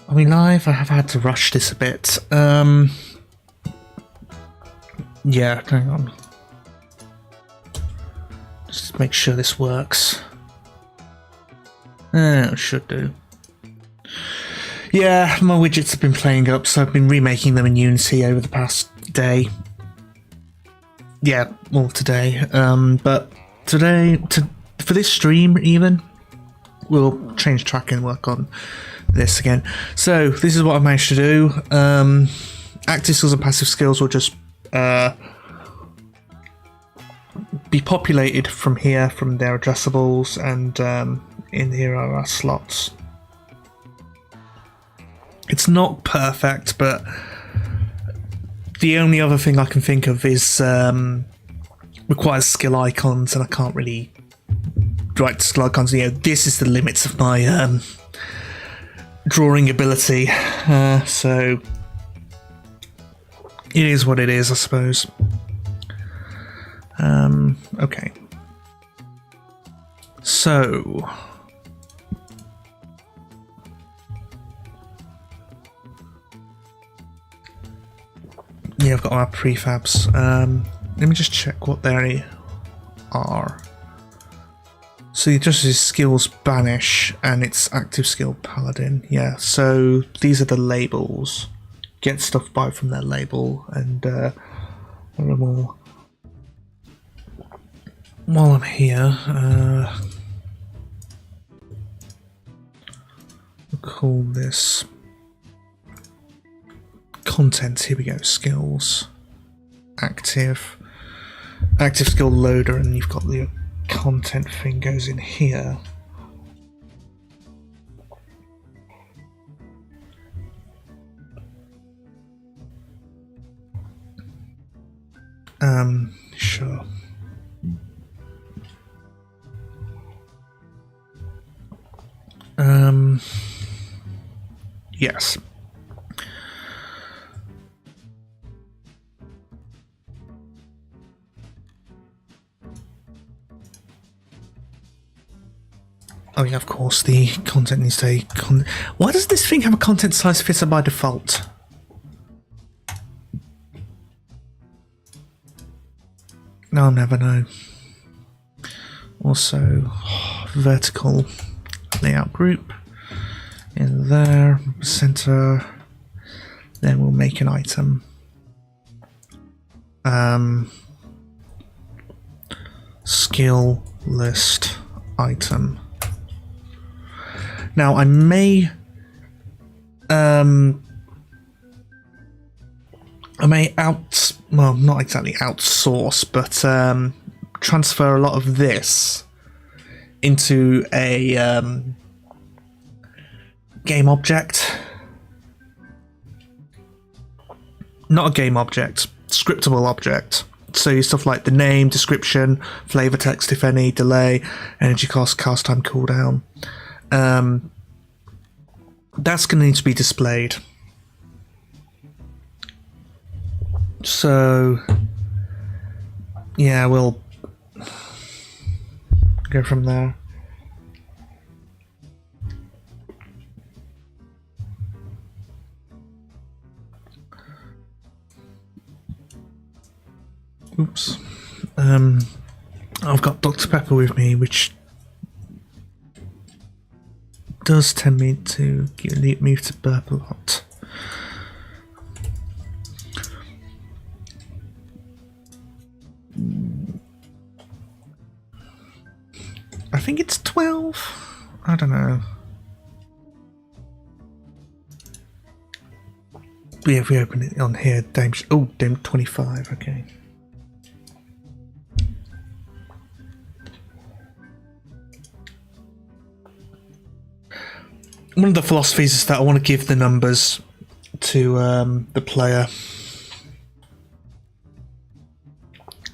Are we live? I have had to rush this a bit. Yeah, hang on. Just make sure this works. It should do. Yeah, my widgets have been playing up, so I've been remaking them in Unity over the past day. Yeah, well, today. But today, for this stream even, we'll change track and work on this again. So this is what I've managed to do. Active skills and passive skills will just be populated from here, from their addressables, and in here are our slots. It's not perfect, but the only other thing I can think of is requires skill icons, and I can't really write skill icons. You know, this is the limits of my drawing ability, so it is what it is, I suppose. Okay. So yeah, I've got my prefabs. Let me just check what they are. So it just is skills banish, and it's active skill paladin. Yeah, so these are the labels. Get stuff by from their label, and while I'm here, we'll call this content. Here we go. Skills, active skill loader, and you've got the content thing goes in here. Sure. Yes. Oh yeah, of course, the content needs to... Why does this thing have a content size fitter by default? I'll never know. Also, vertical layout group in there, center. Then we'll make an item. Skill list item. Now I may well, not exactly outsource, but transfer a lot of this into a game object. Not a game object, scriptable object. So stuff like the name, description, flavor text if any, delay, energy cost, cast time, cooldown. That's going to need to be displayed. So yeah, we'll go from there. Oops. I've got Dr. Pepper with me, which does tend me to move to burp a lot. I think it's 12. I don't know. Yeah, if we open it on here, Dame 25, okay. One of the philosophies is that I want to give the numbers to the player,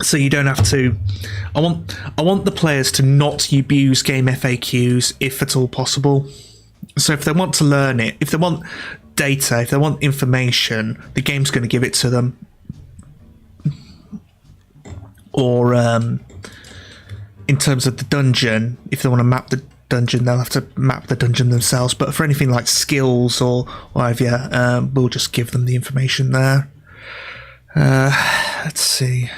so you don't have to. I want the players to not abuse game FAQs if at all possible. So if they want to learn it, if they want data, if they want information, the game's going to give it to them. Or in terms of the dungeon, if they want to map the dungeon, they'll have to map the dungeon themselves. But for anything like skills or whatever, we'll just give them the information there. Let's see.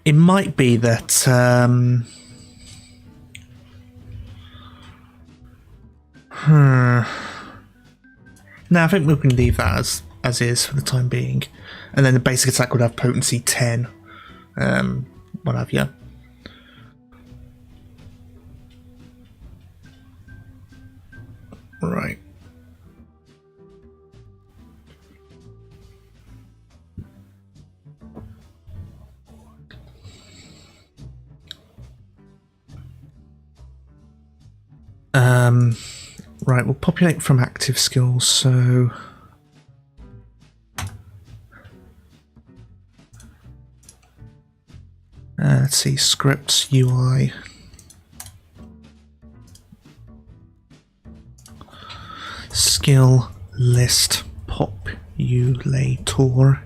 It might be that no, I think we can leave that as is for the time being. And then the basic attack would have potency 10. What have you. Right. Right, we'll populate from active skills, so let's see, scripts, UI. Skill list populator.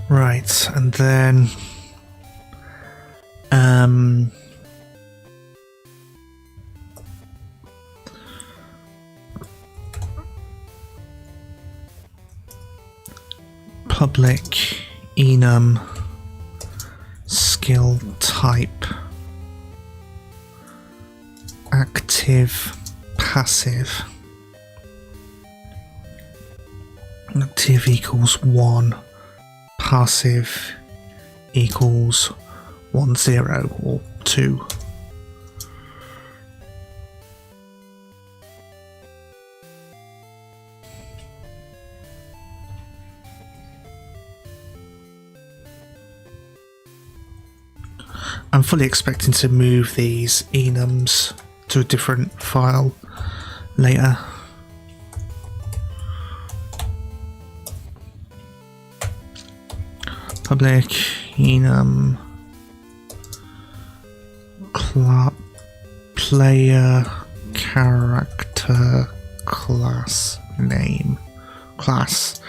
Right, and then public enum skill type active passive. Active equals 1. Passive equals 1, 0 or 2. I'm fully expecting to move these enums to a different file later. Public enum player character class name class.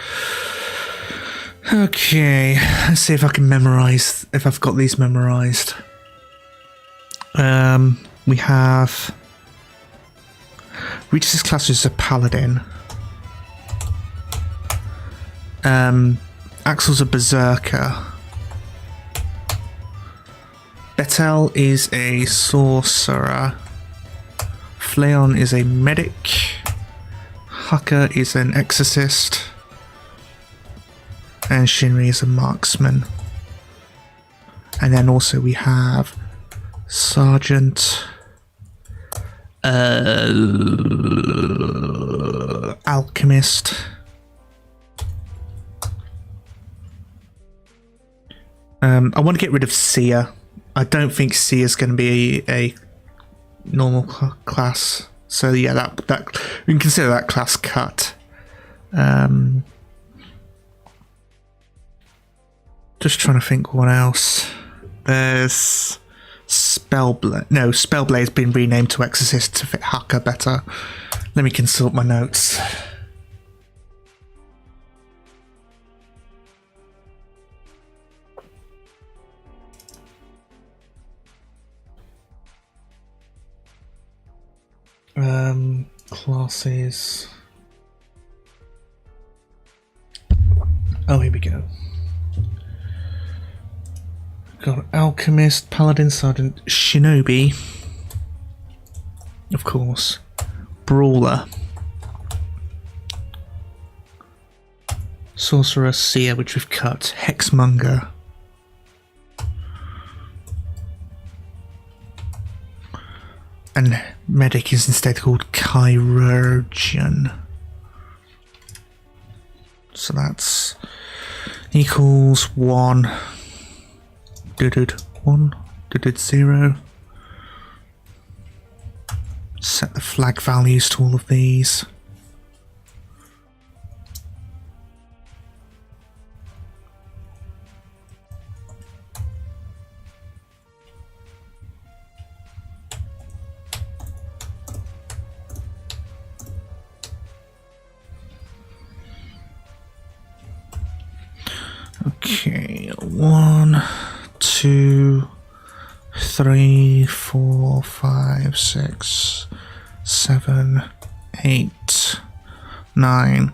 Okay, let's see if I can memorize, if I've got these memorized. We have Regis' class is a paladin. Axel's a berserker. Betel is a sorcerer. Fleon is a medic. Hucker is an exorcist. And Shinri is a marksman. And then also we have Sergeant Alchemist. I want to get rid of Seer. I don't think Seer is going to be a normal class. So yeah, that we can consider that class cut. Just trying to think what else. There's Spellblade. No, Spellblade's been renamed to Exorcist to fit Hacker better. Let me consult my notes. Classes. Oh, here we go. Got Alchemist, Paladin, Sergeant, Shinobi. Of course. Brawler. Sorcerer, Seer, which we've cut. Hexmonger. And Medic is instead called Chirurgeon. So that's equals 1. 1. 0. Set the flag values to all of these. Okay, 1, 2, 3, 4, 5, 6, 7, 8, 9,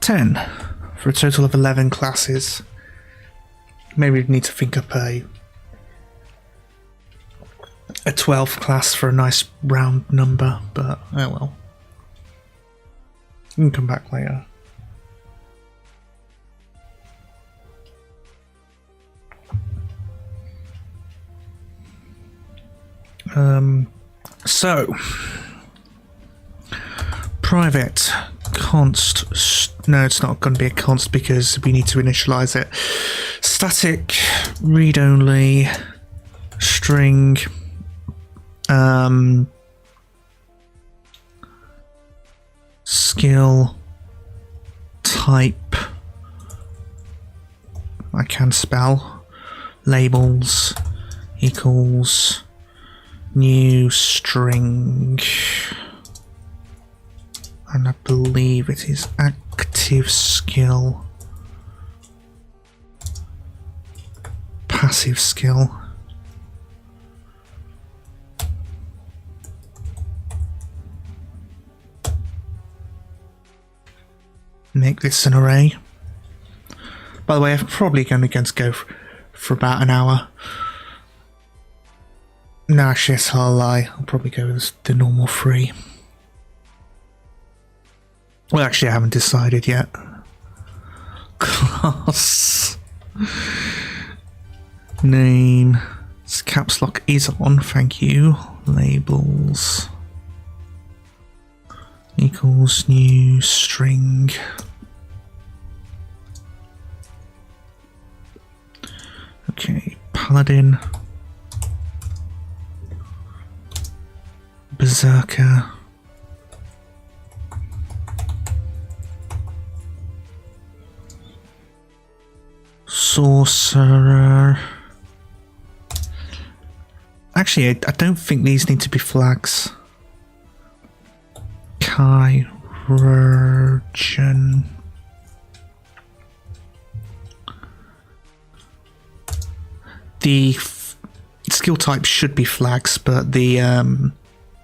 10 for a total of 11 classes. Maybe we need to think up a 12th class for a nice round number, but oh well. We can come back later. So private const, no, it's not going to be a const because we need to initialize it. Static read only string skill type, I can spell, labels equals new string, and I believe it is active skill, passive skill. Make this an array. By the way, I'm probably going to go for about an hour. No, actually, it's a lie. I'll probably go with the normal 3. Well, actually, I haven't decided yet. Class name. Caps lock is on, thank you. Labels equals new string. Okay, paladin, berserker, sorcerer. Actually, I don't think these need to be flags. Chirurgeon. The skill types should be flags, but the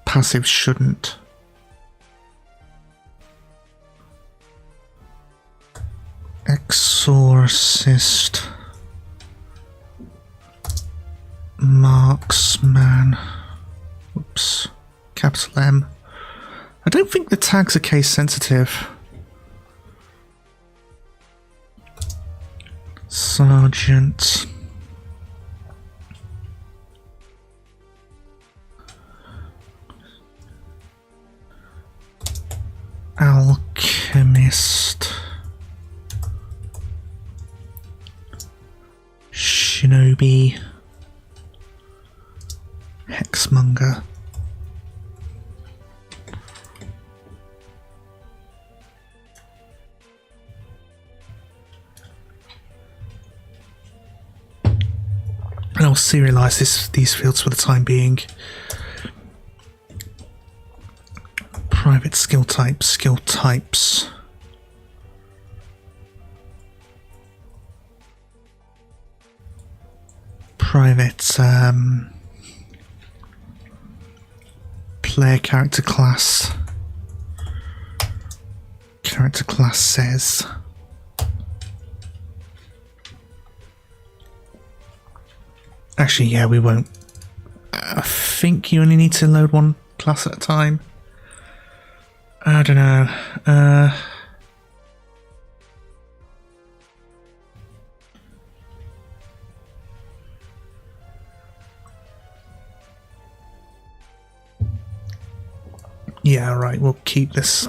passives shouldn't. Exorcist. Marksman. Oops. Capital M. I don't think the tags are case sensitive. Sergeant. Alchemist. Shinobi. Hexmonger. And I'll serialize these fields for the time being. Private skill type, skill types. Private player character class. Character class says. Actually, yeah, we won't. I think you only need to load one class at a time. I don't know. Yeah, right, we'll keep this.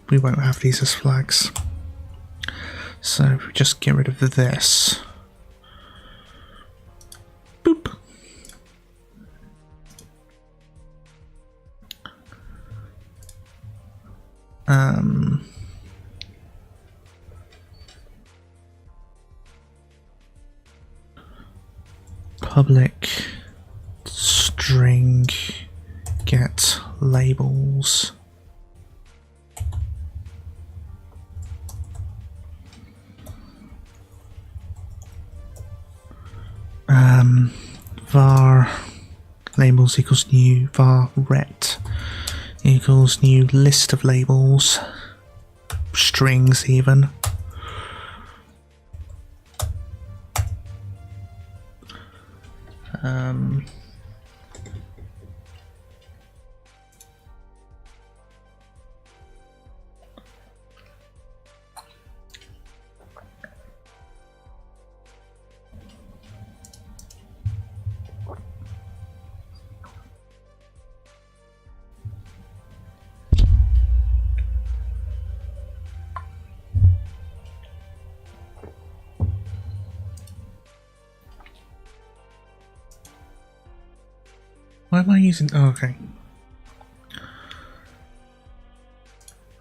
We won't have these as flags. So if we just get rid of this. Boop. Public string get labels. var labels equals new var ret equals new list of labels, strings even. Why am I using... Oh, okay.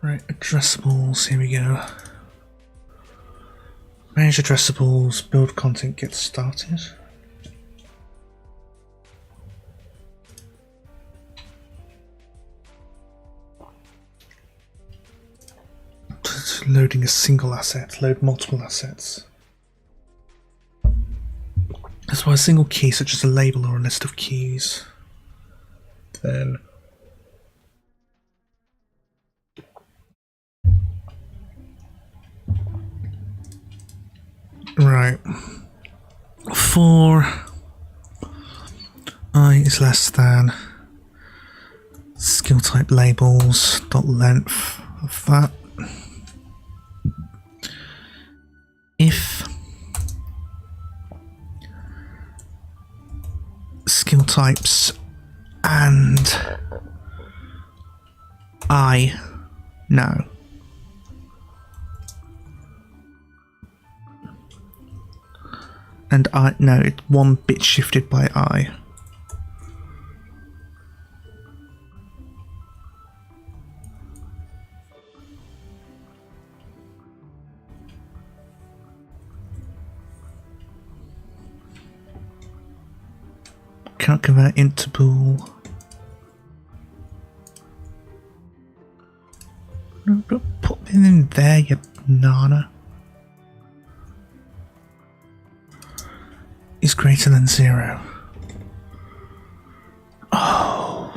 Right, addressables, here we go. Manage addressables, build content, get started. Loading a single asset, load multiple assets. That's why a single key, such as a label or a list of keys. Then right, for I is less than skill type labels dot length of that. If skill types and I no. And I no, it's one bit shifted by I. Can't convert into bool. No, don't put it in there, you banana. Is greater than 0. Oh.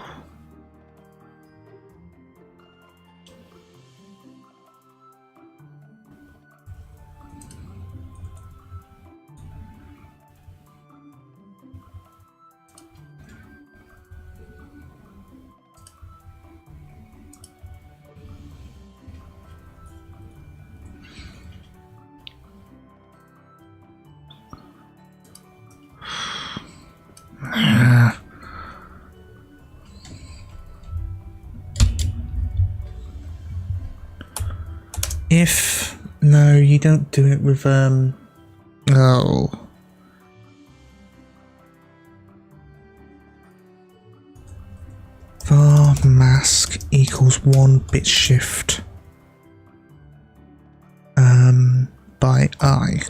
If no, you don't do it with oh. Var mask equals 1 bit shift by I.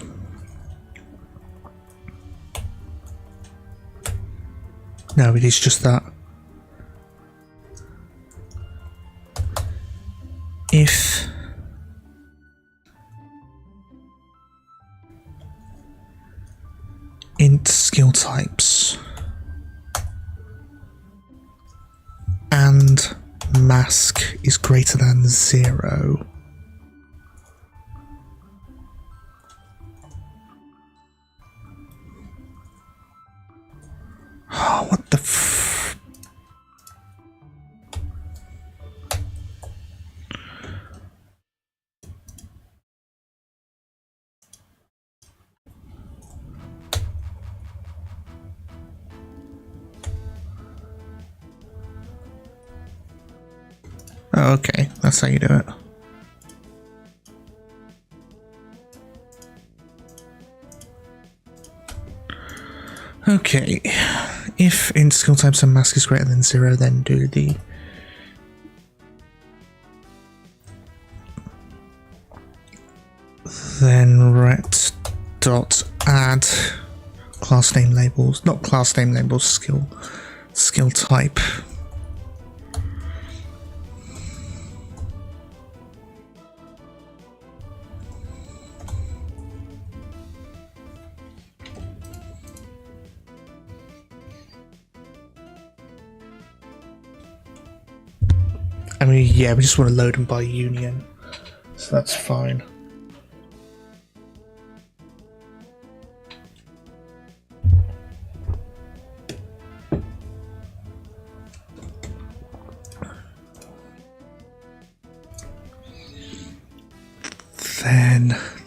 No, it is just that. If int skill types and mask is greater than 0. Oh, what the f... Oh, okay, that's how you do it. Okay, if int skill types and mask is greater than 0, then do the ret dot add class name labels, not class name labels, skill type. I mean, yeah, we just want to load them by union, so that's fine.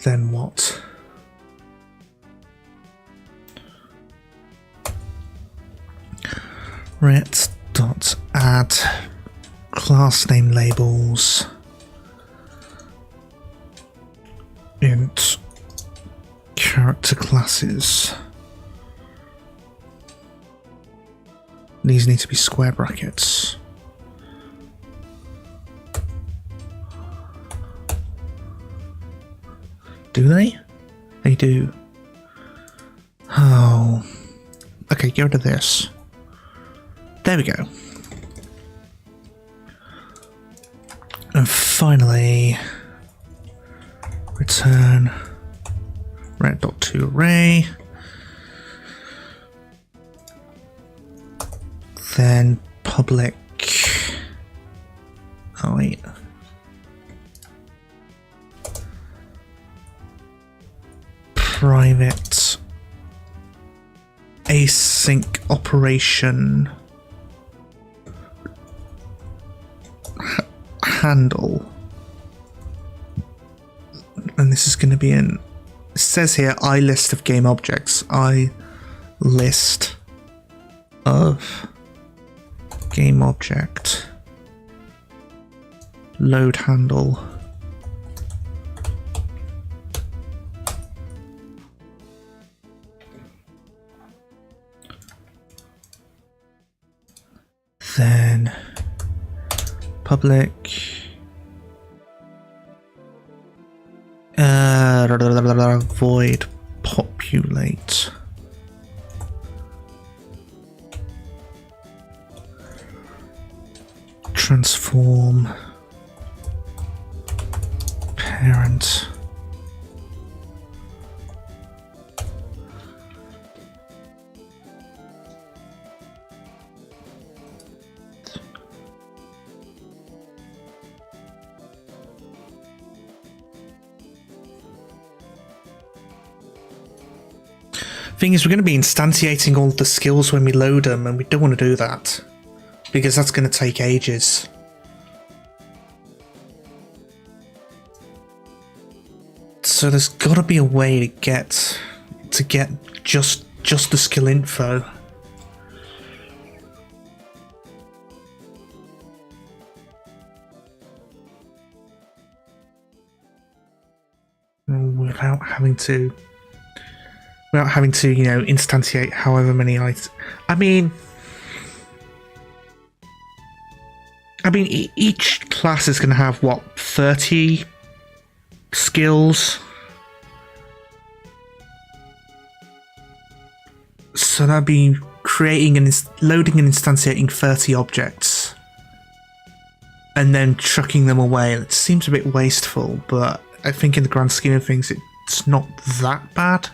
Then what? Ret.add class name labels int character classes. These need to be square brackets. Do they? They do. Oh. Okay, get rid of this. There we go. And finally, return ret.toArray. Then public. Oh wait. Private async operation handle, and this is going to be in. It says here I list of game objects. I list of game object load handle. Then public void populate transform parent thing is, we're going to be instantiating all the skills when we load them, and we don't want to do that because that's going to take ages. So there's got to be a way to get just the skill info. Without having to, you know, instantiate however many items. I mean, each class is going to have, what, 30 skills? So that'd be creating and loading and instantiating 30 objects and then chucking them away. It seems a bit wasteful, but I think in the grand scheme of things, it's not that bad.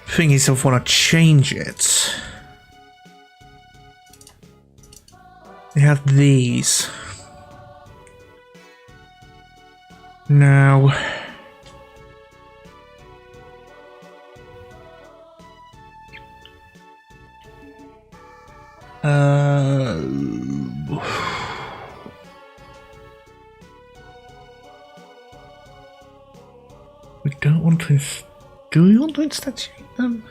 Thing is, if I want to change it, we have these. Now, we don't want to. Do we want to instantiate them?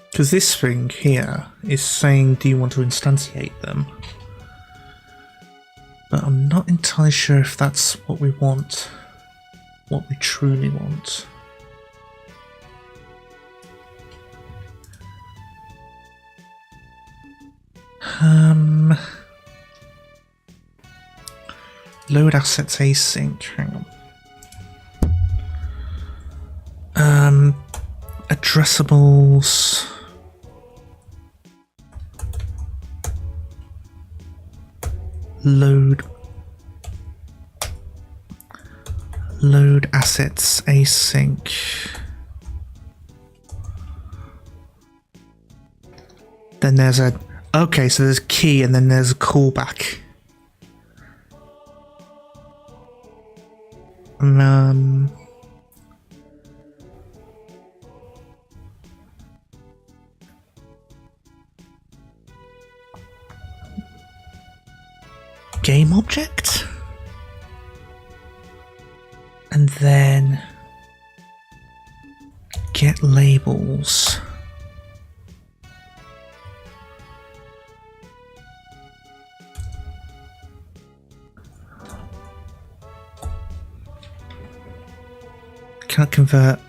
Because this thing here is saying, do you want to instantiate them? But I'm not entirely sure if that's what we want, what we truly want. Load assets async, hang on. Addressables. Load Load assets async. Then there's a... Okay, so there's a key and then there's a callback. Game object? And then get labels. Can't convert.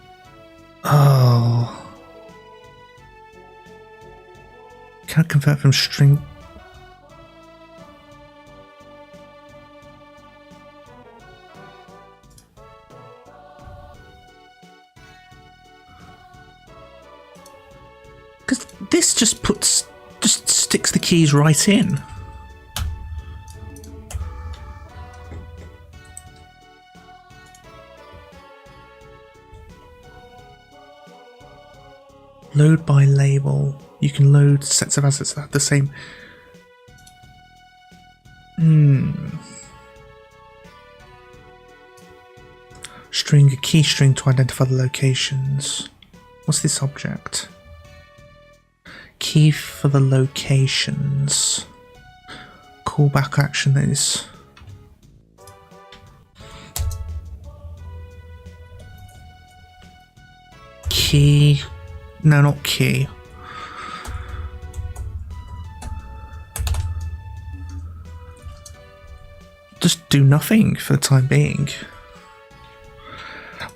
Oh. Can't convert from string. Because this just sticks the keys right in. Load by label. You can load sets of assets that have the same. String, a key string to identify the locations. What's this object? Key for the locations. Callback action is. Key. No, not key. Just do nothing for the time being.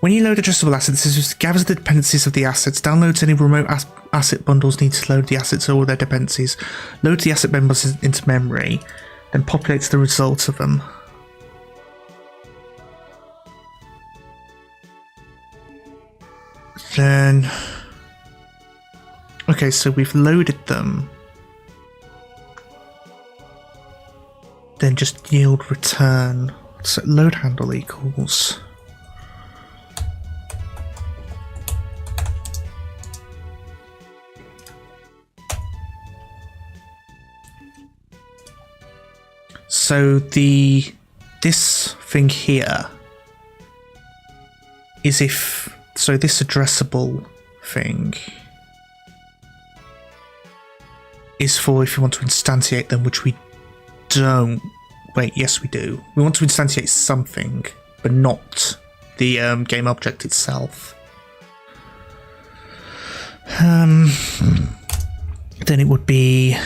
When you load addressable assets, this just gathers the dependencies of the assets, downloads any remote asset bundles needed to load the assets or all their dependencies, loads the asset bundles into memory, then populates the results of them. Then... Okay, so we've loaded them. Then just yield return. So load handle equals. So this thing here is if, so this addressable thing is for if you want to instantiate them, which we don't. Wait, yes we do. We want to instantiate something, but not the game object itself. Then it would be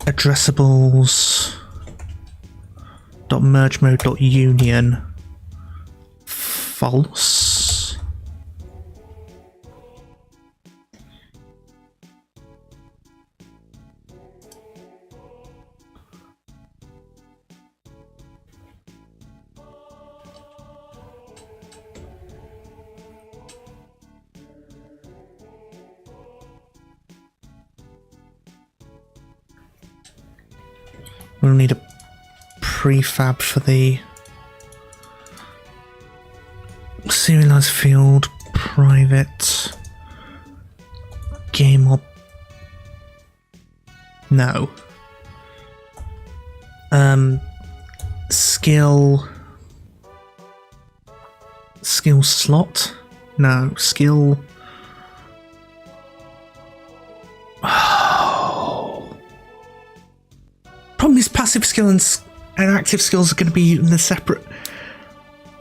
addressables .merge mode .union false. We'll need a prefab for the serialized field, private game no. Skill slot? No, skill. Problem is passive skill and active skills are going to be in the separate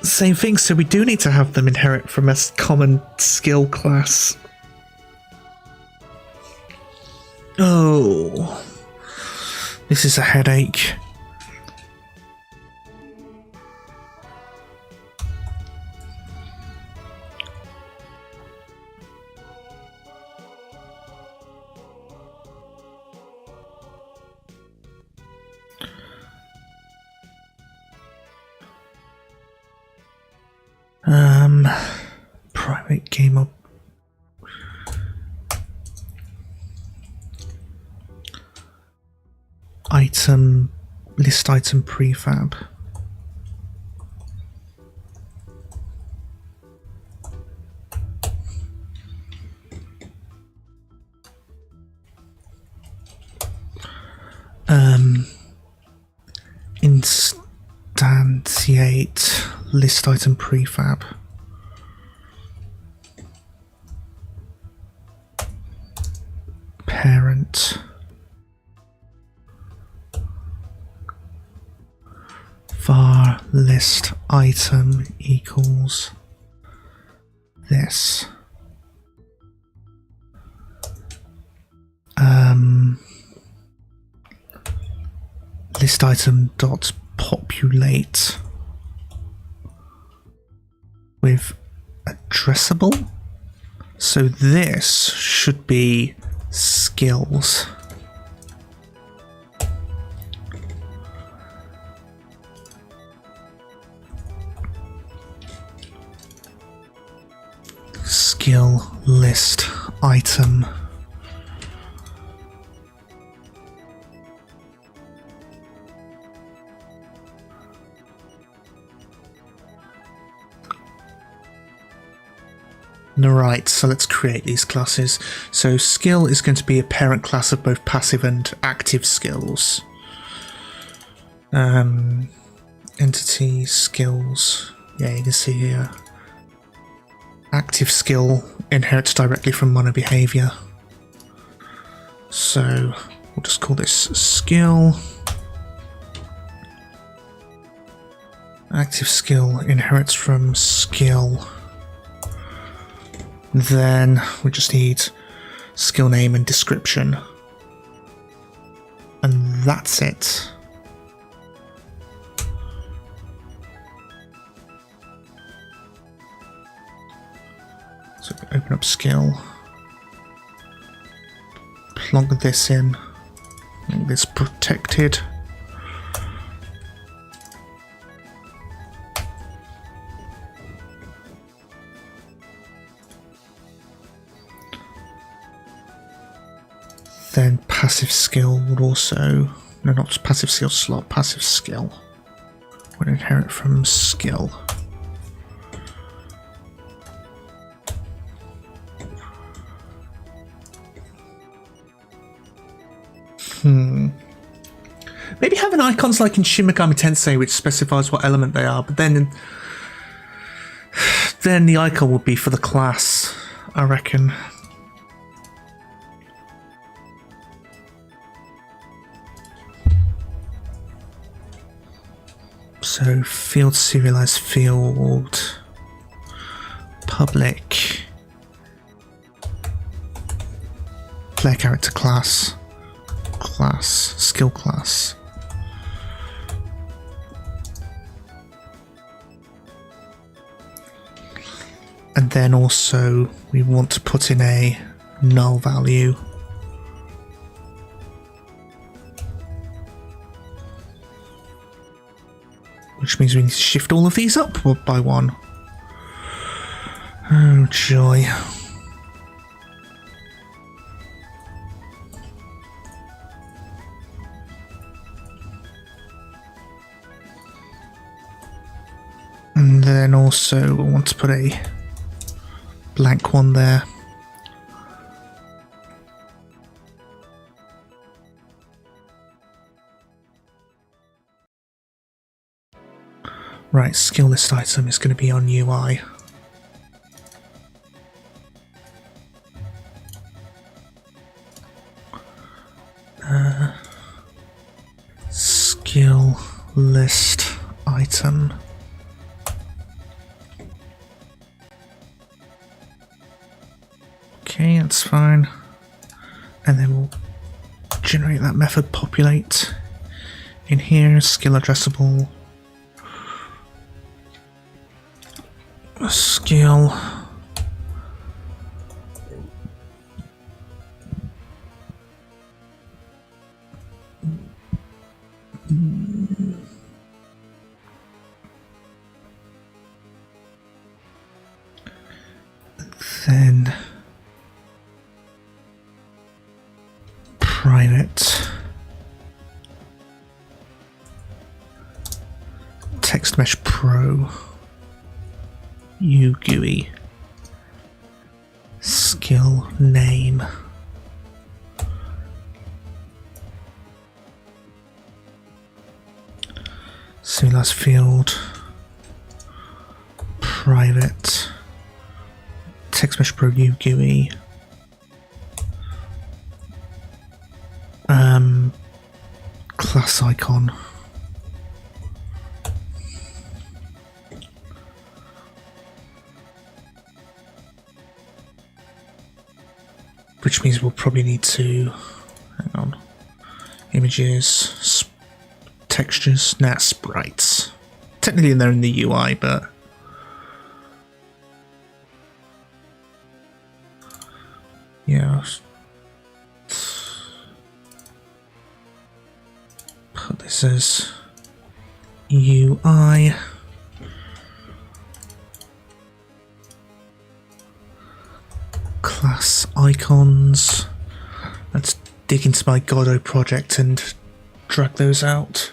same thing, so we do need to have them inherit from a common skill class. Oh, this is a headache. Private game up. Item list item prefab. Instantiate list item prefab. Parent. Var list item equals this. List item dot populate with addressable. So this should be skills. Skill list item. Right, so let's create these classes. So skill is going to be a parent class of both passive and active skills. Entity skills. Yeah, you can see here. Active skill inherits directly from mono behavior. So we'll just call this skill. Active skill inherits from skill. Then we just need skill name and description. And that's it. So open up skill. Plug this in. Make this protected. Then passive skill would also, no, not passive skill slot, passive skill would inherit from skill. Maybe having icons like in Shin Megami Tensei which specifies what element they are, but then the icon would be for the class, I reckon. So field serialized field public player character class skill class. And then also we want to put in a null value. Which means we need to shift all of these up by one. Oh joy. And then also we want to put a blank one there. Right, skill list item is going to be on UI. Skill list item. Okay, that's fine. And then we'll generate that method populate in here, skill addressable. Skill. Then private Text Mesh Pro. UGUI. Skill name. Simulas field. Private. Text Mesh Pro UGUI. Class icon. Which means we'll probably need to, hang on, images, textures, sprites. Technically they're in the UI, but yeah. Put this as UI. Class icons. Let's dig into my Godot project and drag those out.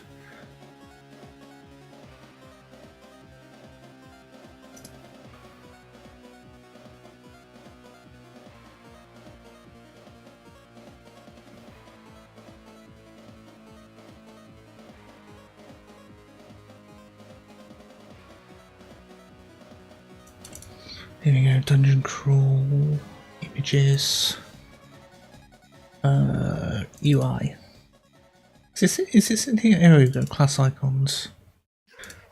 Here we go, dungeon crawl, images, UI. Is this in here? Here we go, class icons.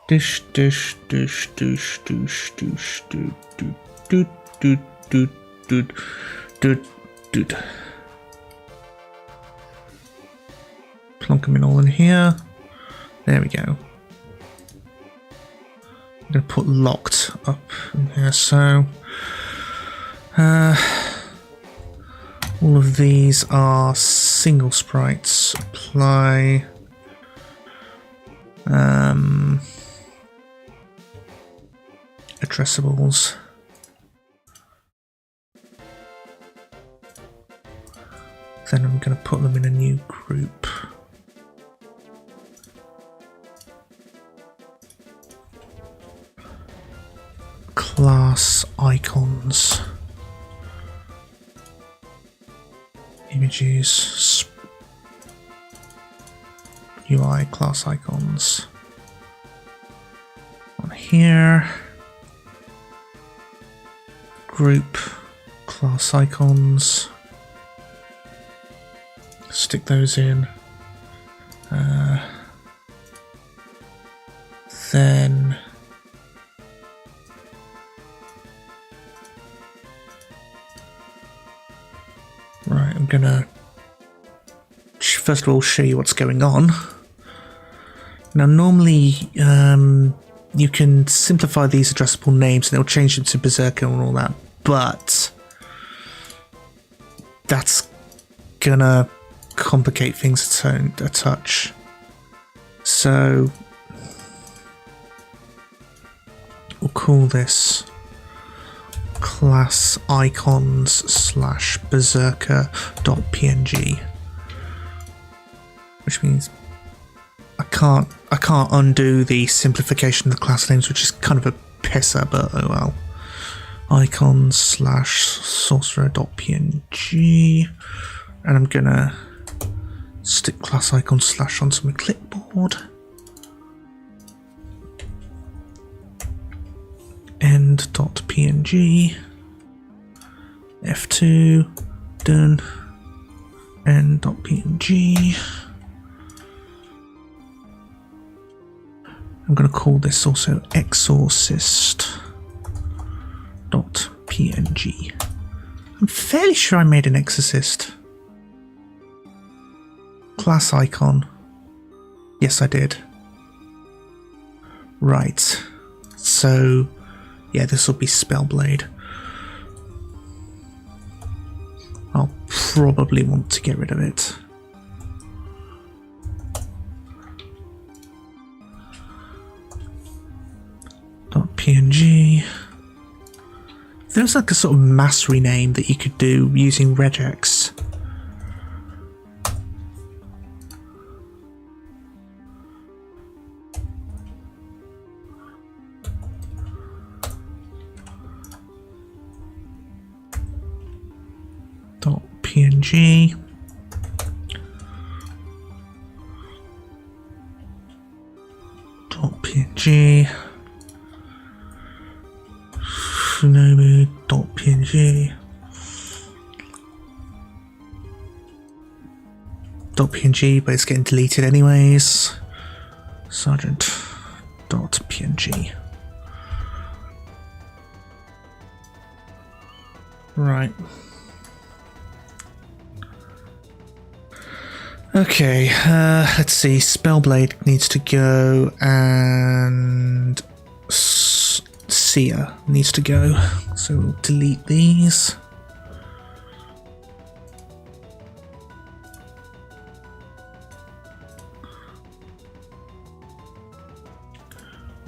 Dish, dish, dish, dish, dish, dish, doot, doot, doot, doot, doot, doot, doot. Plonk them in all in here. There we go. I'm going to put locked up in here, so all of these are single sprites. Apply addressables. Then I'm going to put them in a new group. Class icons, images, UI class icons on here, group class icons, stick those in, then right, I'm gonna first of all show you what's going on. Now normally you can simplify these addressable names and it'll change them to Berserker and all that, but that's gonna complicate things a touch. So we'll call this class icons slash berserker.png, which means I can't undo the simplification of the class names, which is kind of a pisser, but oh well. Icons slash sorcerer.png, and I'm gonna stick class icon slash onto my clipboard. End.png, F2, done, end.png. I'm going to call this also exorcist.png. I'm fairly sure I made an exorcist. Class icon. Yes, I did. Right. So yeah, this will be Spellblade. I'll probably want to get rid of it. .png. There's like a sort of mass rename that you could do using regex. .png. .png. Shinobu.png. .png, but it's getting deleted anyways. Sergeant.png. Right. Okay, let's see. Spellblade needs to go, and Seer needs to go. So we'll delete these.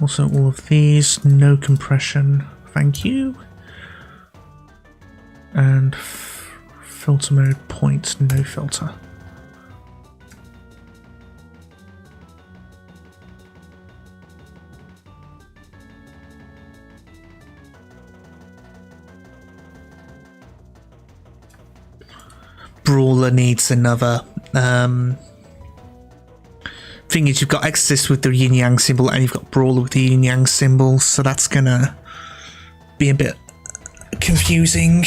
Also, all of these, no compression, thank you. And filter mode, point, no filter. Brawler needs another. Thing is, you've got Exorcist with the yin yang symbol, and you've got Brawler with the yin yang symbol, so that's gonna be a bit confusing.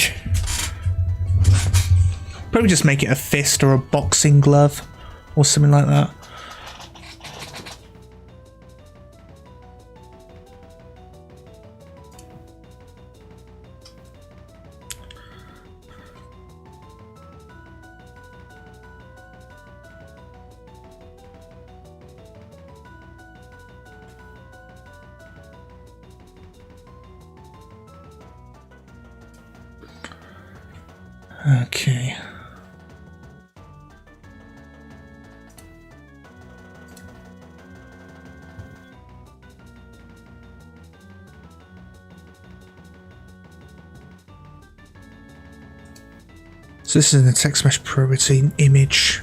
Probably just make it a fist or a boxing glove or something like that. Okay. So this is in the text mesh priority image.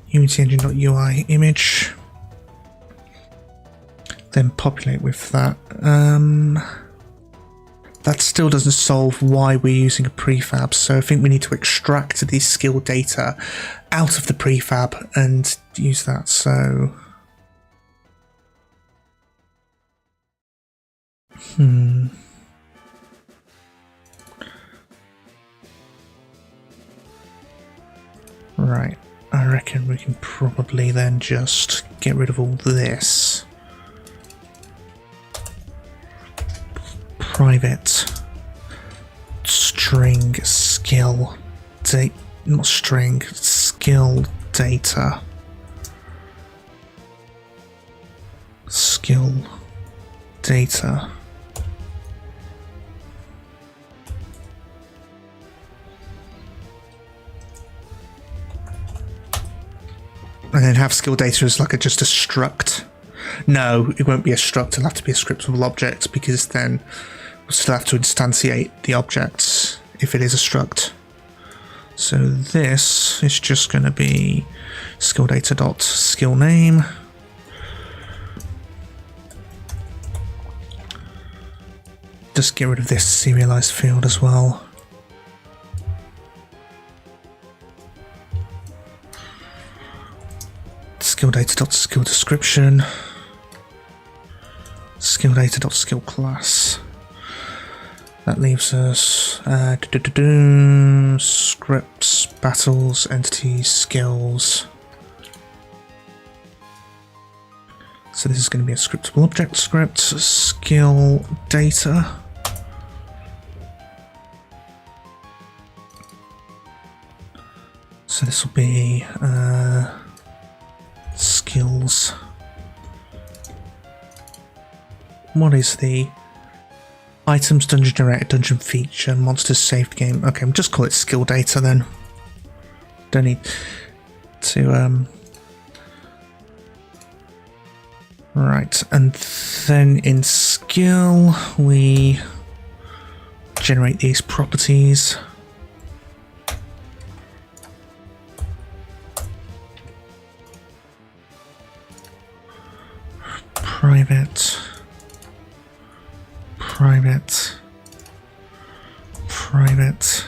Unity engine.ui image. Then populate with that. That still doesn't solve why we're using a prefab, so I think we need to extract the skill data out of the prefab and use that. So right, I reckon we can probably then just get rid of all this. Private string skill data, not string, skill data. Skill data. And then have skill data as like just a struct. No, it won't be a struct, it'll have to be a scriptable object, because then we'll still have to instantiate the objects if it is a struct. So this is just going to be skill data dot skill name. Just get rid of this serialized field as well. Skill data dot skill description. Skill data dot skill class. That leaves us scripts, battles, entities, skills. So this is going to be a scriptable object script. Skill data. So this will be skills. What is the items, dungeon generator, dungeon feature, monsters saved game? Okay, we'll just call it skill data then. Don't need to right, and then in skill we generate these properties. Private, private, private,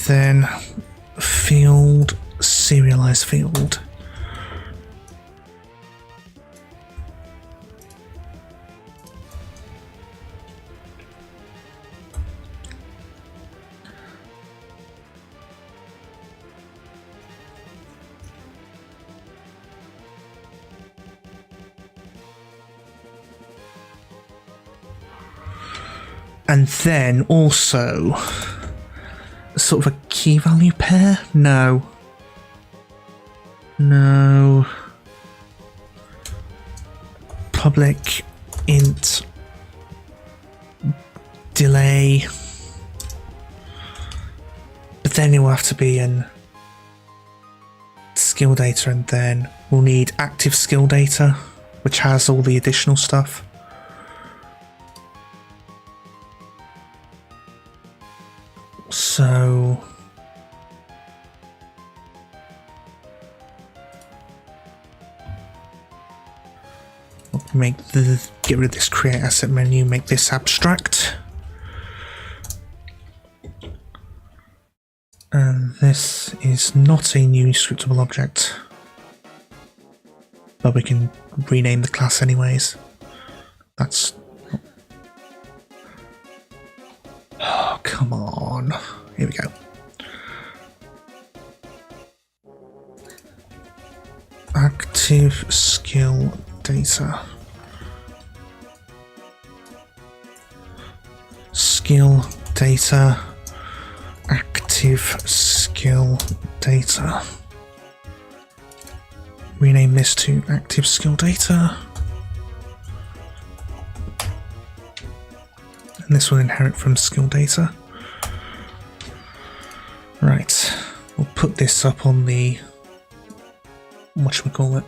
then field, serialized field. And then also sort of a key value pair? No. No. Public int delay. But then it will have to be in skill data, and then we'll need active skill data, which has all the additional stuff. So we'll get rid of this create asset menu, make this abstract. And this is not a new scriptable object, but we can rename the class anyways. That's... Oh, come on. Here we go. Active skill data. Skill data. Active skill data. Rename this to active skill data. And this will inherit from skill data. Right, we'll put this up on the, whatchamacallit,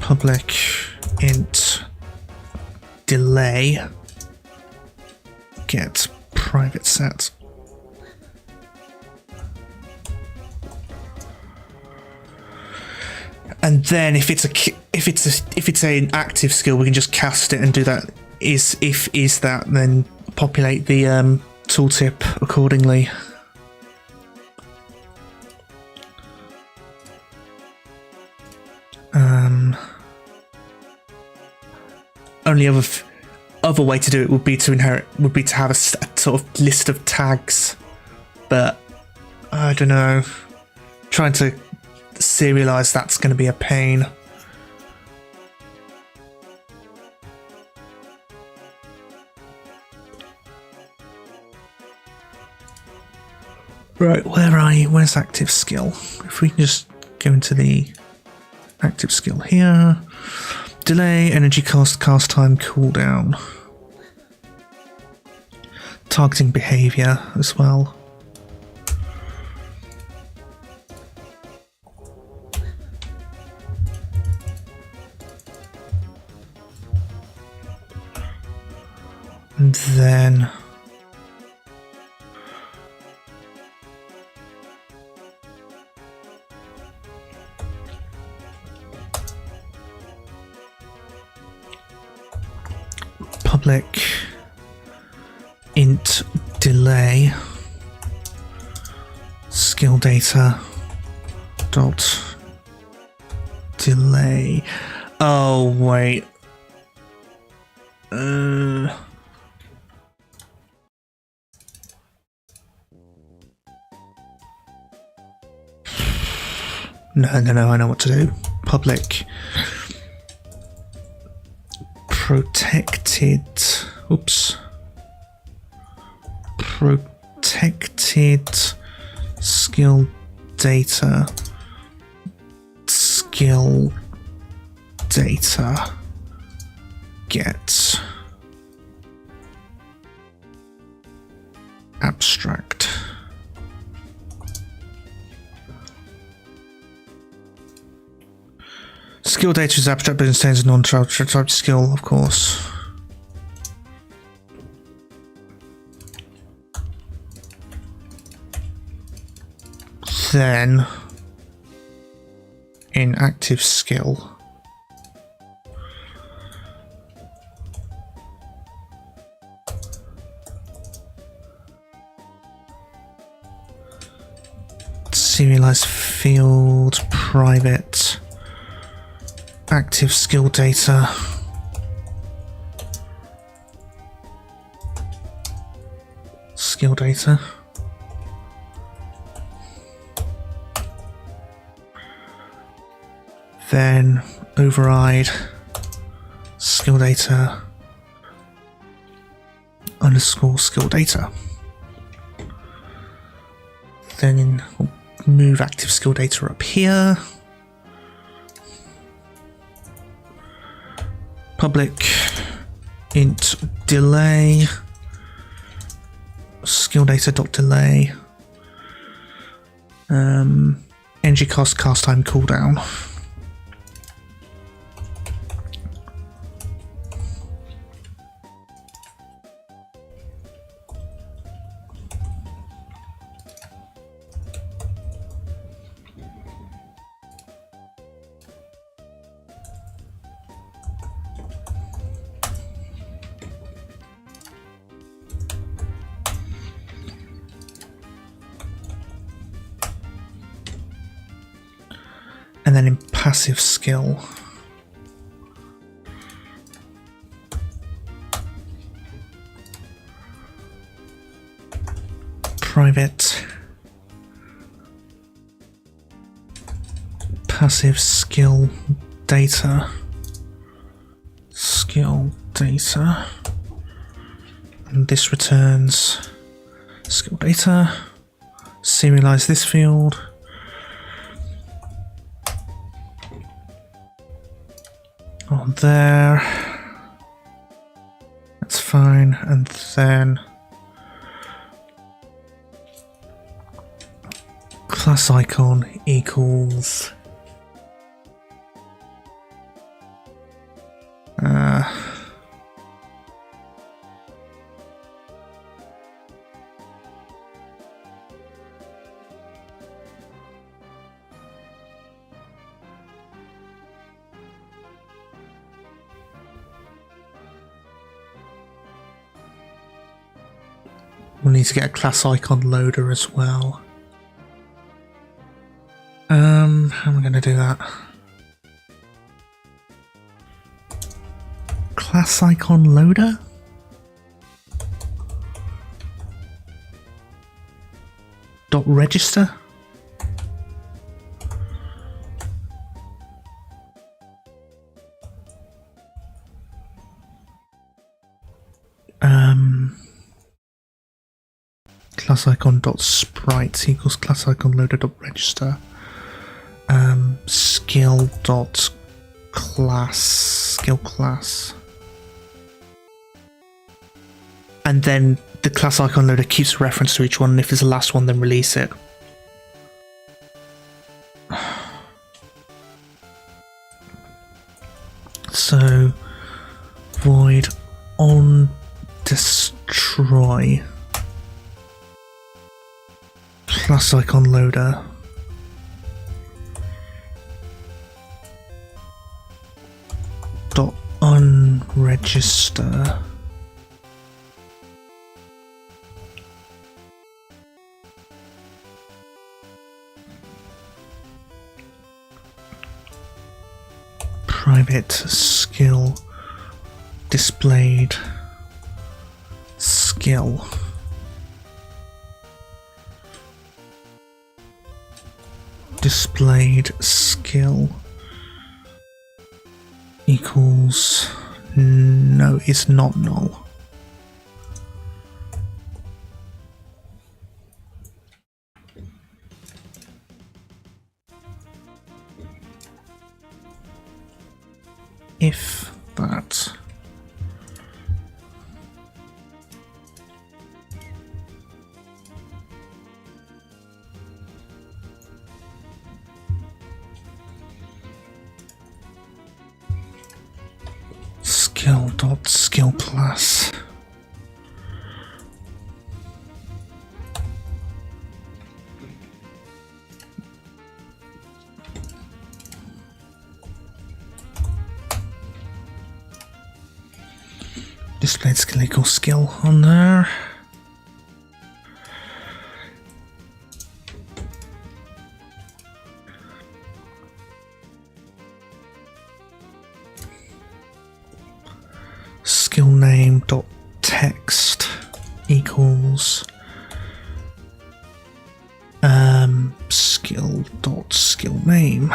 public int delay get private set. And then if it's an active skill, we can just cast it and do that. Is that, then populate the tooltip accordingly. Only other way to do it would be to have a sort of list of tags, but I don't know. Trying to serialize that's going to be a pain. Right, where are you? Where's active skill? If we can just go into the active skill here. Delay, energy cost, cast time, cooldown. Targeting behavior as well. And then public int delay skill data dot delay. Oh wait. No, I know what to do. Public protected, protected skill data get abstract. Skill data is abstract but contains a non-type skill, of course. Then in active skill, serialized field, private, active skill data. Skill data. Then override skill data underscore skill data. Then we'll move active skill data up here. Public int delay skill data dot delay energy cost cast time cooldown. And then in passive skill, private passive skill data, and this returns skill data. Serialize this field. On there, that's fine, and then class icon equals we'll need to get a class icon loader as well. How am I going to do that? Class icon loader? Dot register? Class icon dot sprite equals class icon loader dot register. Skill dot skill class, and then the class icon loader keeps reference to each one, and if it's the last one, then release it. So void on destroy class icon loader dot unregister private skill displayed skill equals no, it's not null. If that skill dot skill plus displayed skill equals skill on there. skill name dot text equals skill name.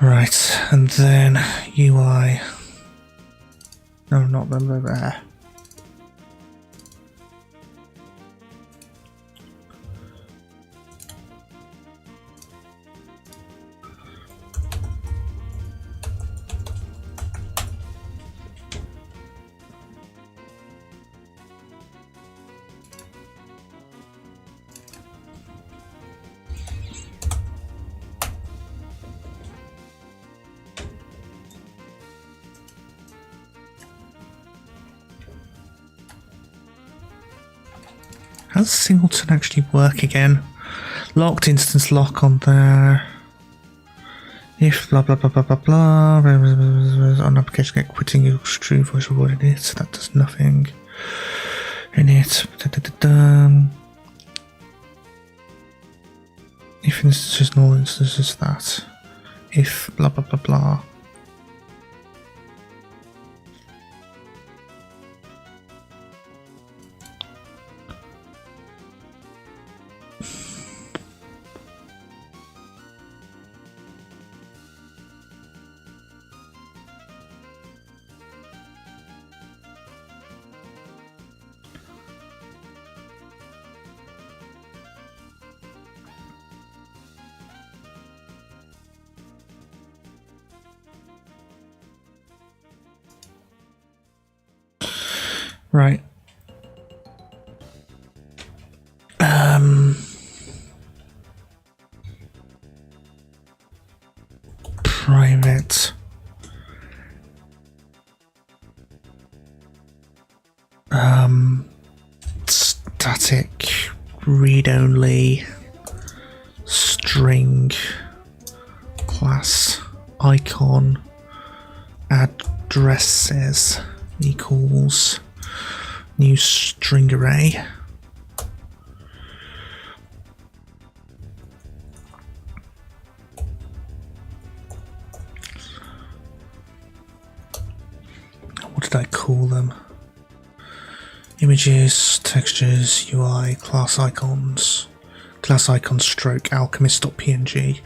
Right, and then UI. No, not there. How does singleton actually work again? Locked instance lock on there. If blah blah blah blah blah blah on application get quitting equals true voice rewarded it, so that does nothing. In it. If instances null instances that. If blah blah blah blah. Right. Private. Static read-only string class icon addresses equals new string array. What did I call them? Images, textures, UI, class icons stroke alchemist.png.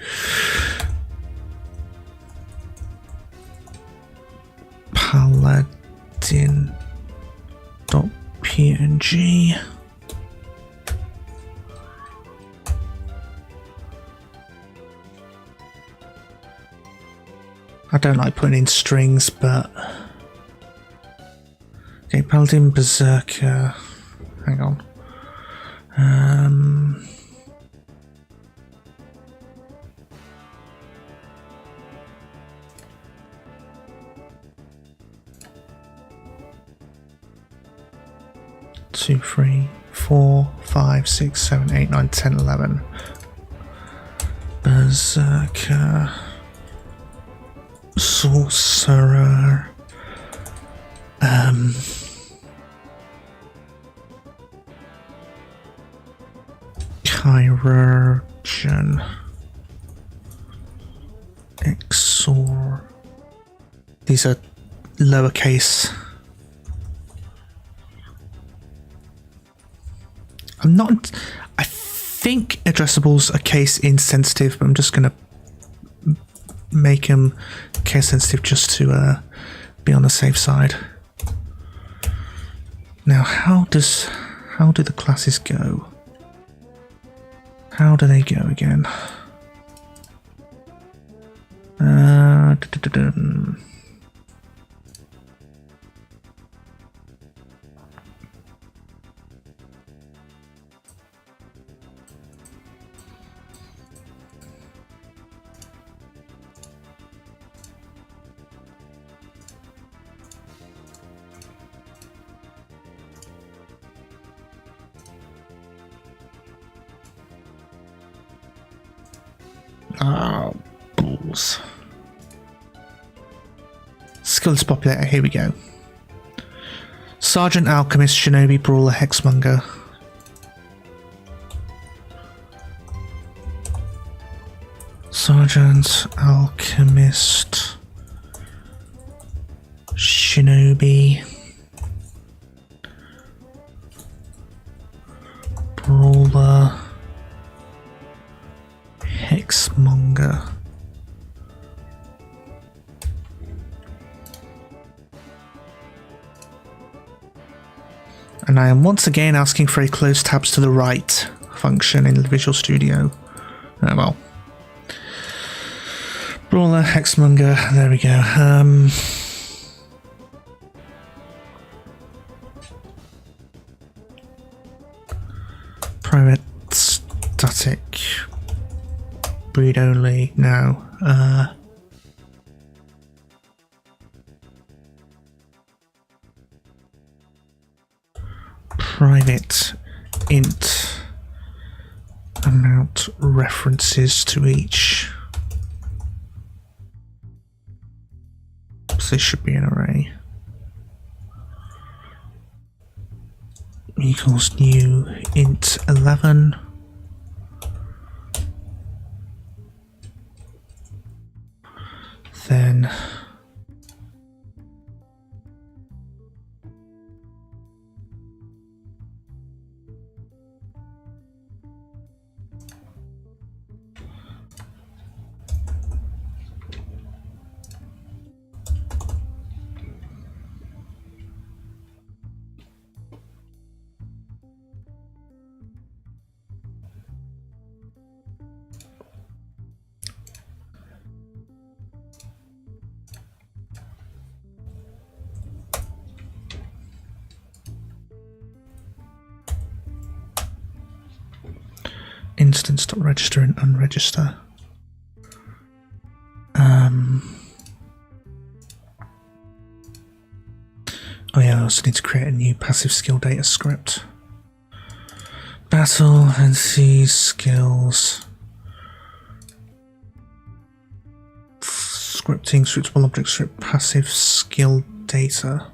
Paladin.png. I don't like putting in strings, but okay, Paladin Berserker. Hang on. 2, 3, 4, 5, 6, 7, 8, 9, 10, 11. Berserker. Sorcerer. Chirurgeon. Exor. These are lowercase. I think addressables are case insensitive, but I'm just going to make them case sensitive just to be on the safe side. Now, how do the classes go? How do they go again? Ah, balls. Skills populator, here we go. Sergeant, Alchemist, Shinobi, Brawler, Hexmonger. Sergeant, Alchemist, Shinobi, Brawler, Hexmonger. And I am once again asking for a close tabs to the right function in the Visual Studio. Oh well. Brawler, Hexmonger, there we go. Private, static, breed only, no. Private, int, amount references to each. So this should be an array. Equals new int 11. Then instance.register and unregister. Oh yeah, I also need to create a new passive skill data script. Battle and see skills. Scripting, switchable object script, passive skill data.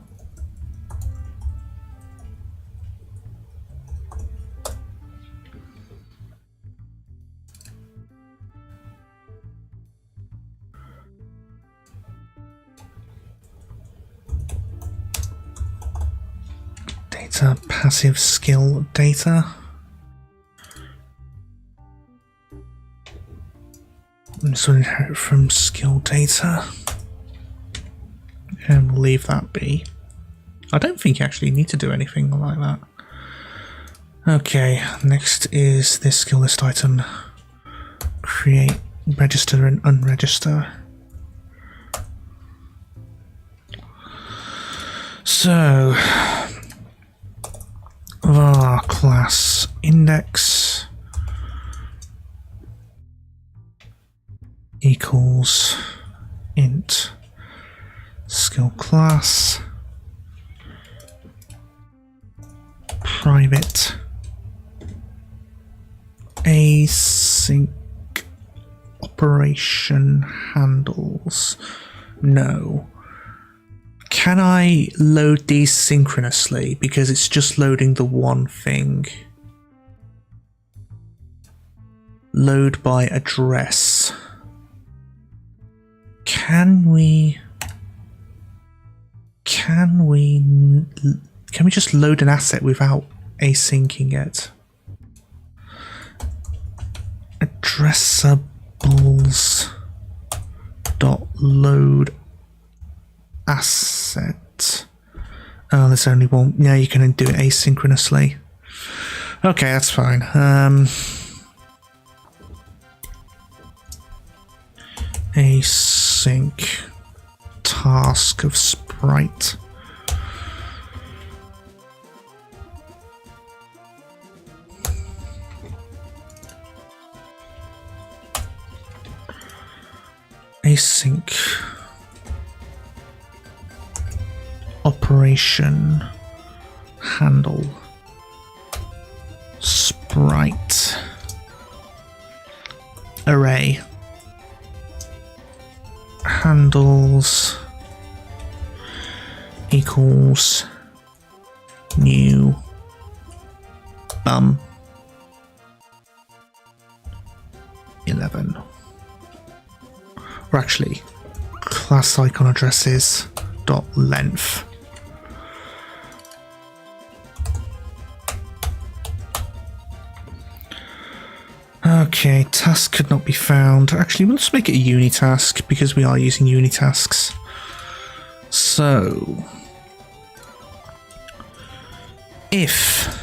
Passive skill data. So inherit from skill data. And we'll leave that be. I don't think you actually need to do anything like that. Okay, next is this skill list item. Create, register and unregister. So var class index equals int skill class private async operation handles. No. Can I load these synchronously? Because it's just loading the one thing. Load by address. Can we just load an asset without asyncing it? Addressables dot load asset. Oh, there's only one. Yeah, you can do it asynchronously. Okay, that's fine. Async task of sprite. Async operation handle sprite array handles equals new bum 11. Or actually, class icon addresses dot length. Okay, task could not be found. Actually, we'll just make it a unitask because we are using unitasks. So, if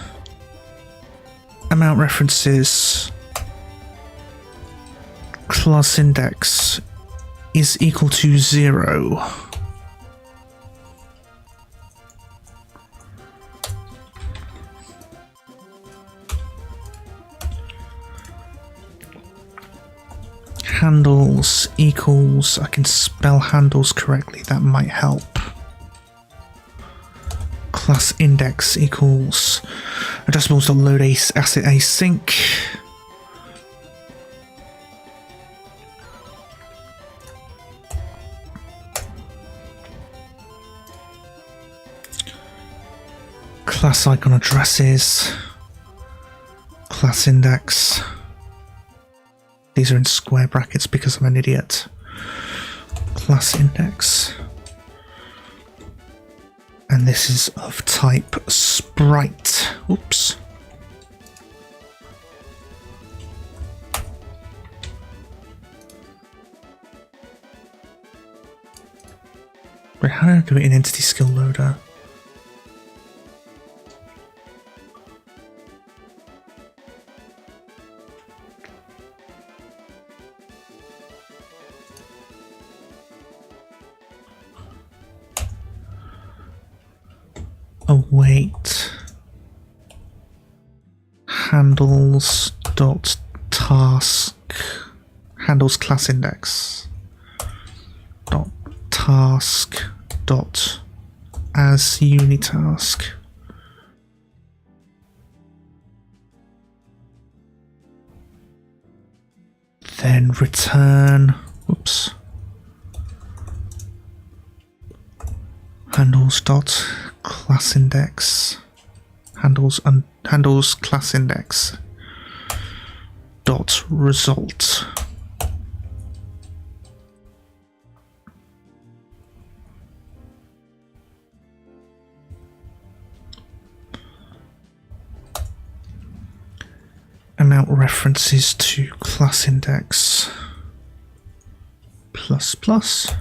amount references class index is equal to 0, handles equals, I can spell handles correctly, that might help. Class index equals adjustables.load asset async. Class icon addresses, class index. These are in square brackets because I'm an idiot. Class index. And this is of type sprite. Oops. Wait, how do I do it in Entity Skill Loader? Await handles dot task handles class index dot task dot as unitask. Then return handles dot class index handles class index dot result. Amount references to class index plus plus.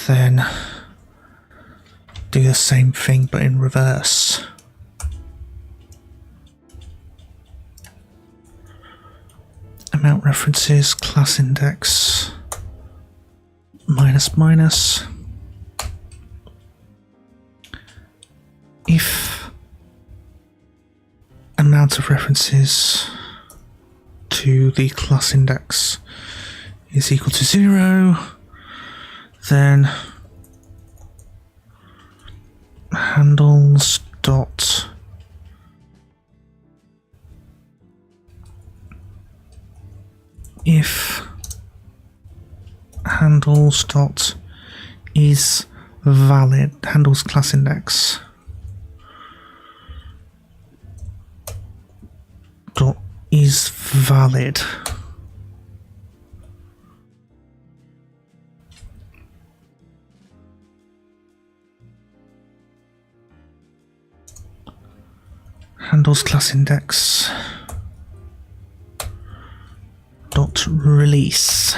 Then do the same thing but in reverse. Amount references class index minus minus. If amount of references to the class index is equal to 0, then handles dot if handles dot is valid, handles class index dot is valid. Handles class index dot release.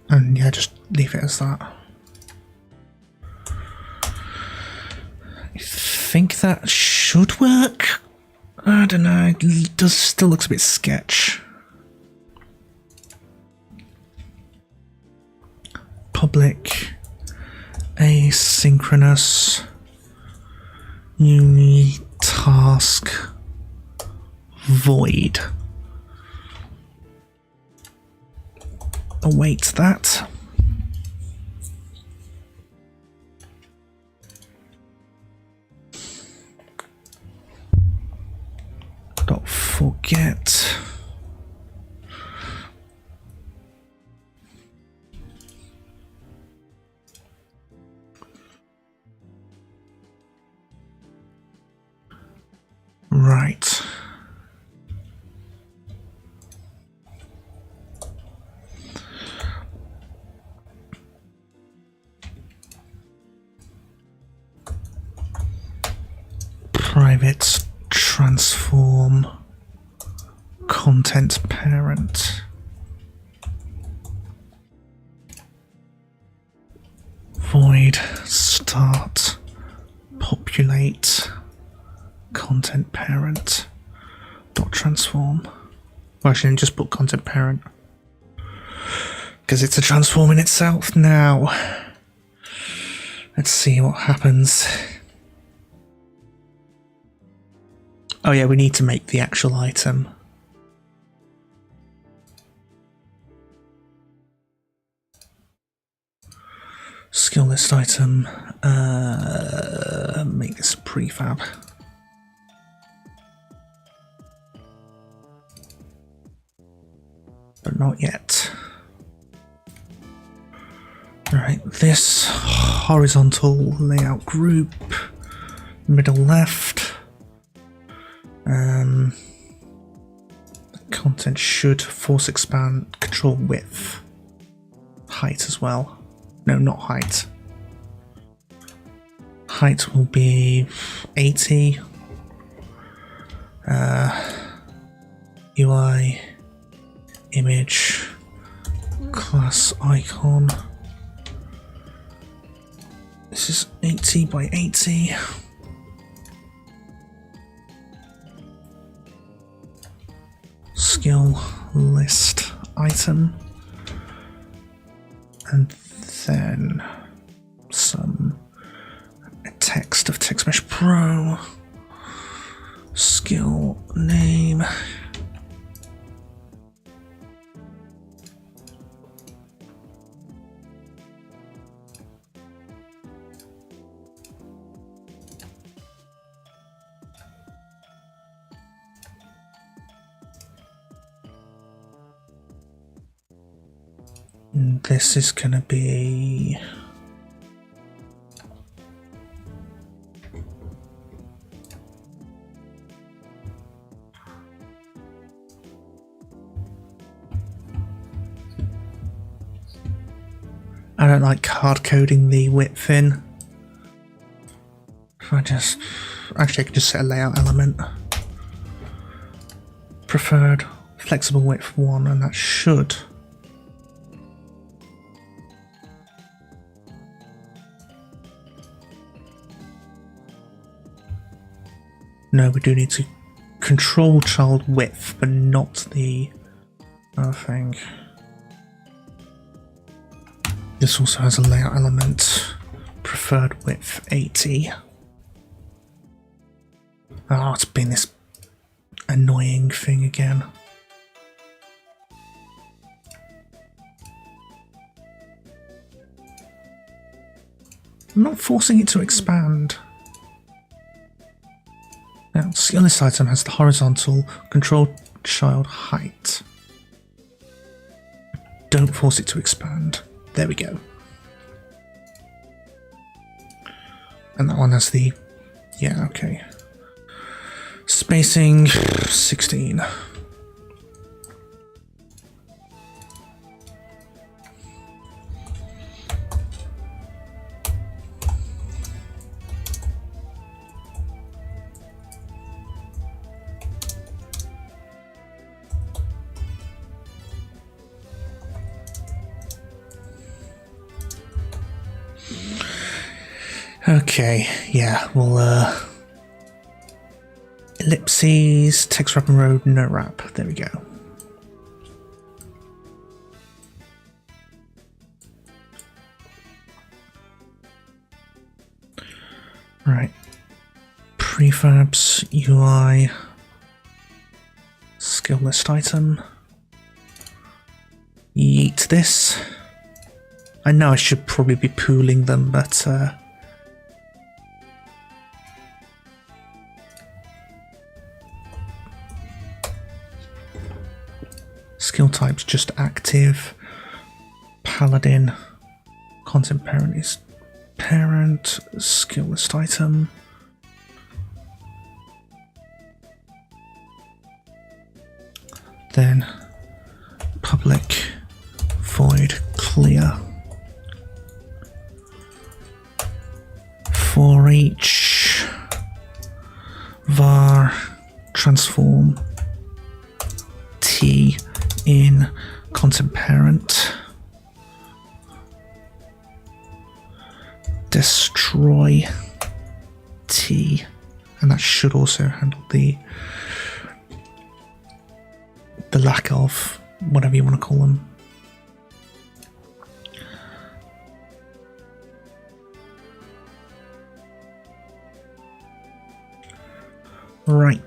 And yeah, just leave it as that. I think that should work. I don't know, it does still looks a bit sketch. Public asynchronous unitask void. Await that. forget. Right. Private transform content parent. Void start populate content parent dot transform. Well, I shouldn't just put content parent because it's a transform in itself now. Let's see what happens. Oh yeah, we need to make the actual item. Skill list item. Make this prefab. But not yet. Alright, this horizontal layout group, middle left. Content should force expand, control width, height as well. No, not height. Height will be 80. UI, image, class icon. This is 80 by 80. Skill list item, and then some text of Text Mesh Pro. Skill name. This is gonna be I don't like hard coding the width in. If I just actually I could just set a layout element. Preferred flexible width 1, and that should no, we do need to control child width, but not the other thing. This also has a layout element. Preferred width 80. Oh, it's been this annoying thing again. I'm not forcing it to expand. Now, skill list item has the horizontal control child height. Don't force it to expand. There we go. And that one has the, yeah, okay. Spacing 16. Okay, yeah, we'll ellipses, text wrap and road, no wrap. There we go. Right. Prefabs, UI, skill list item. Yeet this. I know I should probably be pooling them, but active paladin. Content parent is parent, skill list item. Then public void clear. For each var transform T in content parent, destroy T, and that should also handle the lack of whatever you want to call them. Right.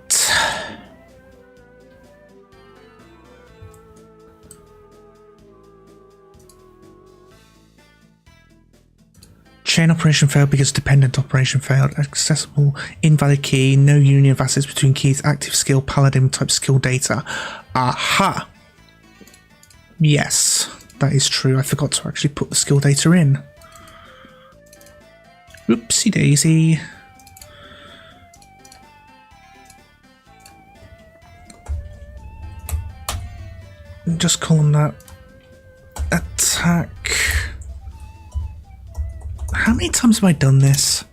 Chain operation failed because dependent operation failed. Accessible invalid key. No union of assets between keys. Active skill. Paladin type skill data. Aha! Yes, that is true. I forgot to actually put the skill data in. Oopsie daisy. Just call them that. Attack. How many times have I done this?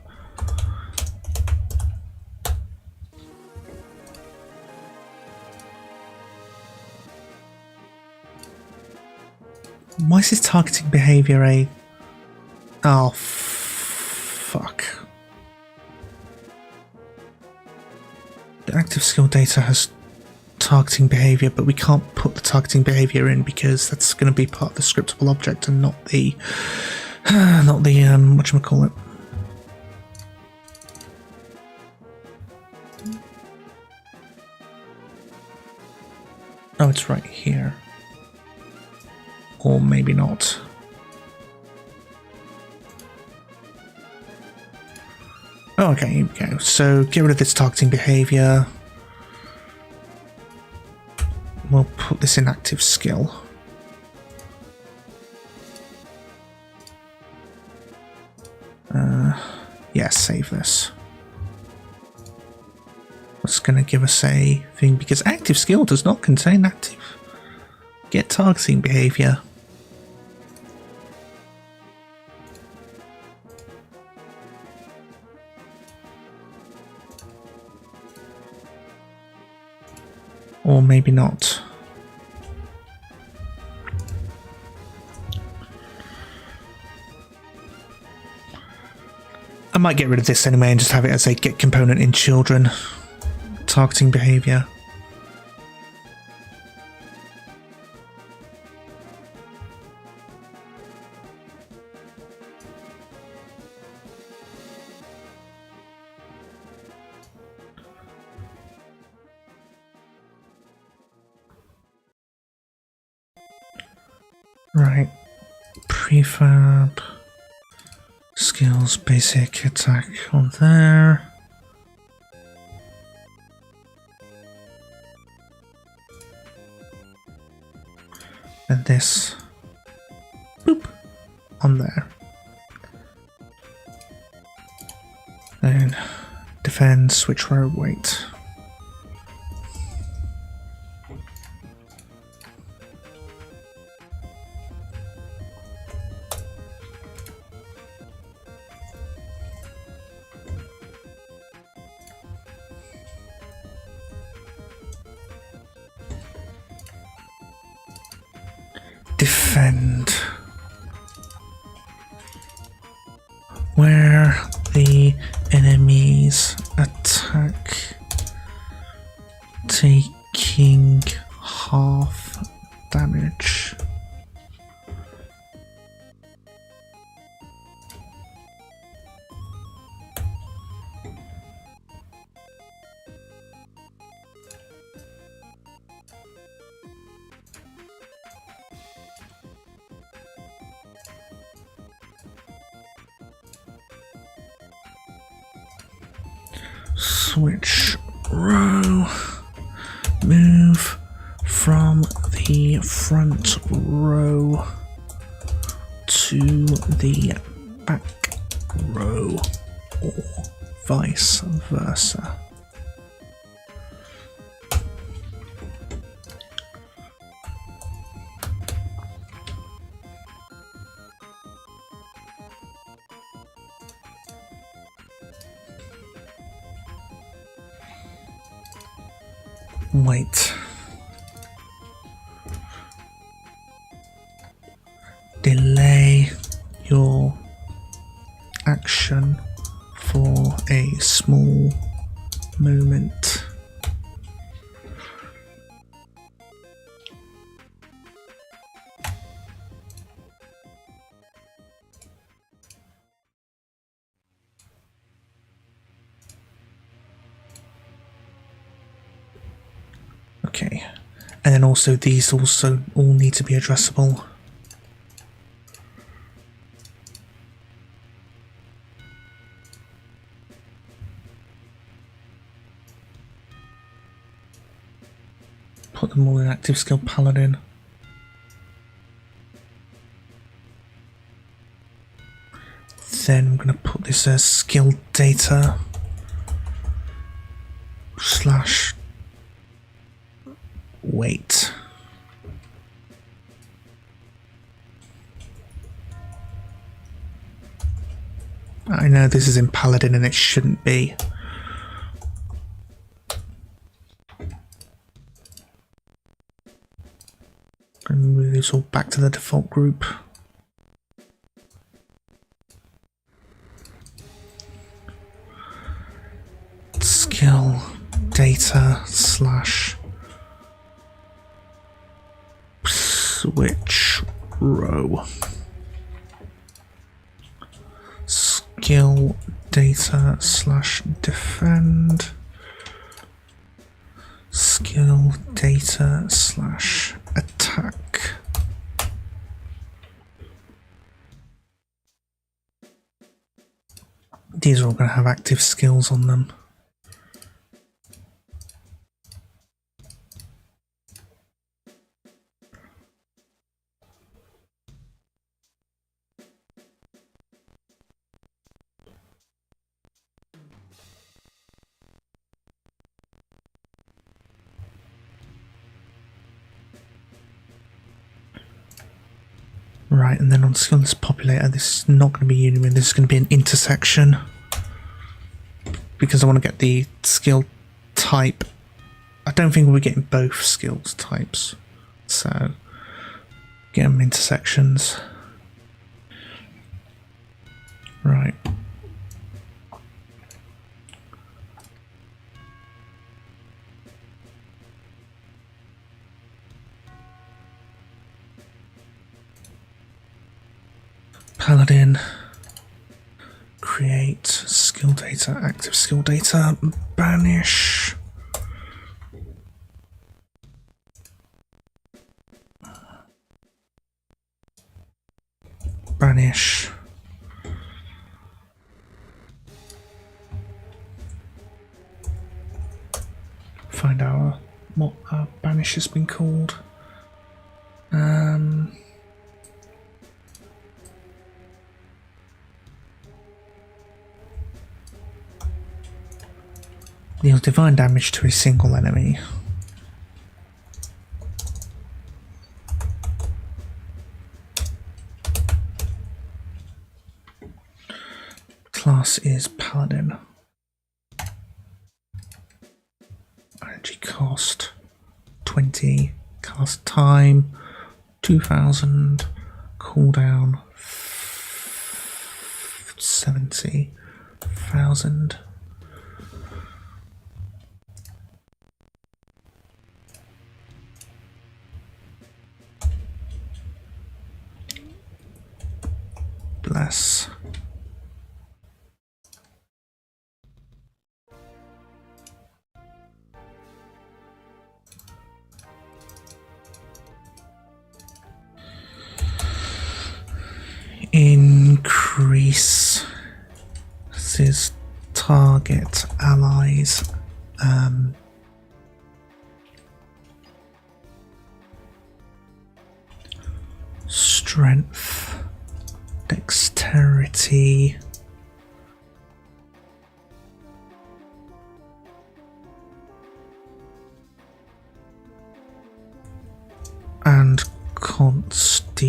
Why is his targeting behavior a... Oh, fuck. The active skill data has targeting behavior, but we can't put the targeting behavior in because that's going to be part of the scriptable object and not the whatchamacallit. Oh, it's right here. Or maybe not. Oh, okay, here we go. So get rid of this targeting behavior. We'll put this in active skill. Yeah, save this. What's going to give us a thing? Because active skill does not contain active. Get targeting behavior. Or maybe not. I might get rid of this anyway and just have it as a get component in children. Targeting behavior. Right. Prefab. Skills, basic attack on there. And this, boop, on there. Then defend, switch row, wait. Defend. Where the enemies attack, taking half damage. Switch row, move from the the front row to the back row, or vice versa. Wait. Delay your action for a small moment. Okay, and then also these also all need to be addressable. Put them all in active skill paladin. Then I'm going to put this as skill data slash wait. I know this is in paladin and it shouldn't be. And move this all back to the default group. Skill data slash switch row. Skill data slash defend. Skill data slash attack. These are all going to have active skills on them. Right, and then on skills populator, this is not going to be union, this is going to be an intersection. Because I want to get the skill type. I don't think we're getting both skills types. So, get them intersections. Right. Paladin, create skill data, active skill data, banish. Banish. Find out what our banish has been called. Deals divine damage to a single enemy. Class is Paladin. Energy cost 20. Cast time 2000. Cooldown 70,000. Bless. Increase this target allies strength, dexterity, and constitution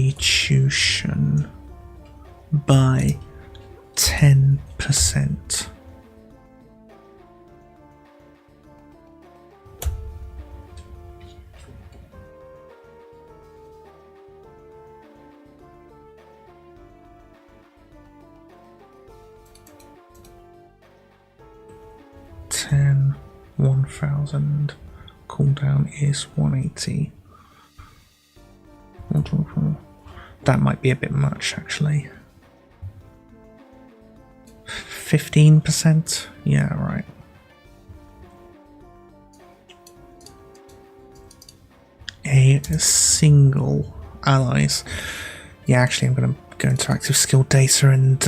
by 10%. Ten, 1000. Cooldown is 180. That might be a bit much, actually. 15%? Yeah, right. A single allies. Yeah, actually, I'm going to go into active skill data and...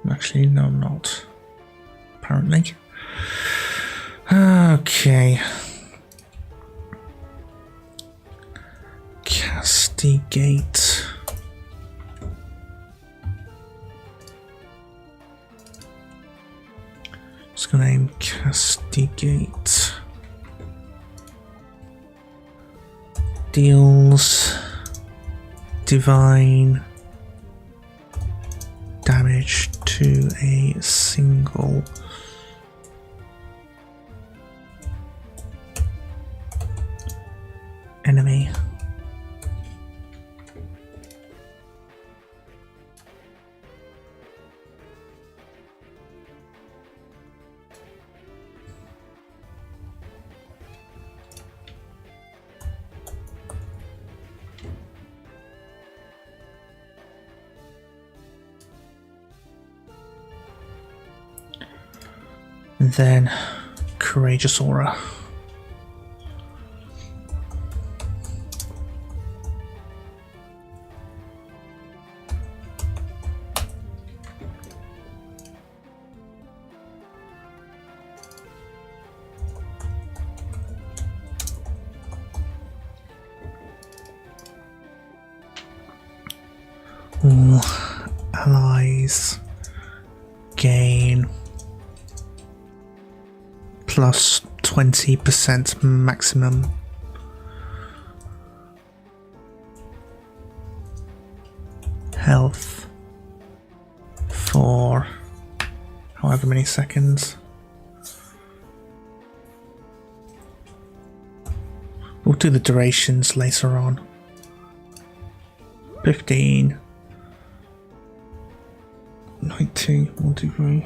Actually, no, I'm not. Apparently. Okay. Castigate. Just gonna name Castigate. Deals divine damage to a single enemy. And then Courageous Aura. All allies gain plus 20% maximum health for however many seconds. We'll do the durations later on. 15, 91 degree.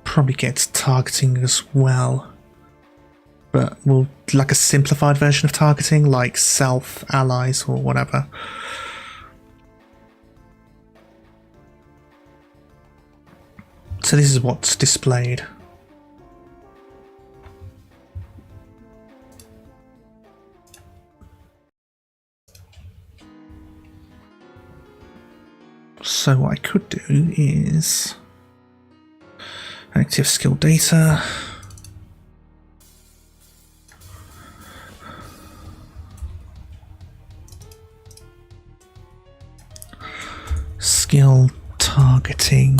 Probably gets targeting as well, but we'll like a simplified version of targeting, like self, allies, or whatever. So this is what's displayed. So what I could do is active skill data, skill targeting,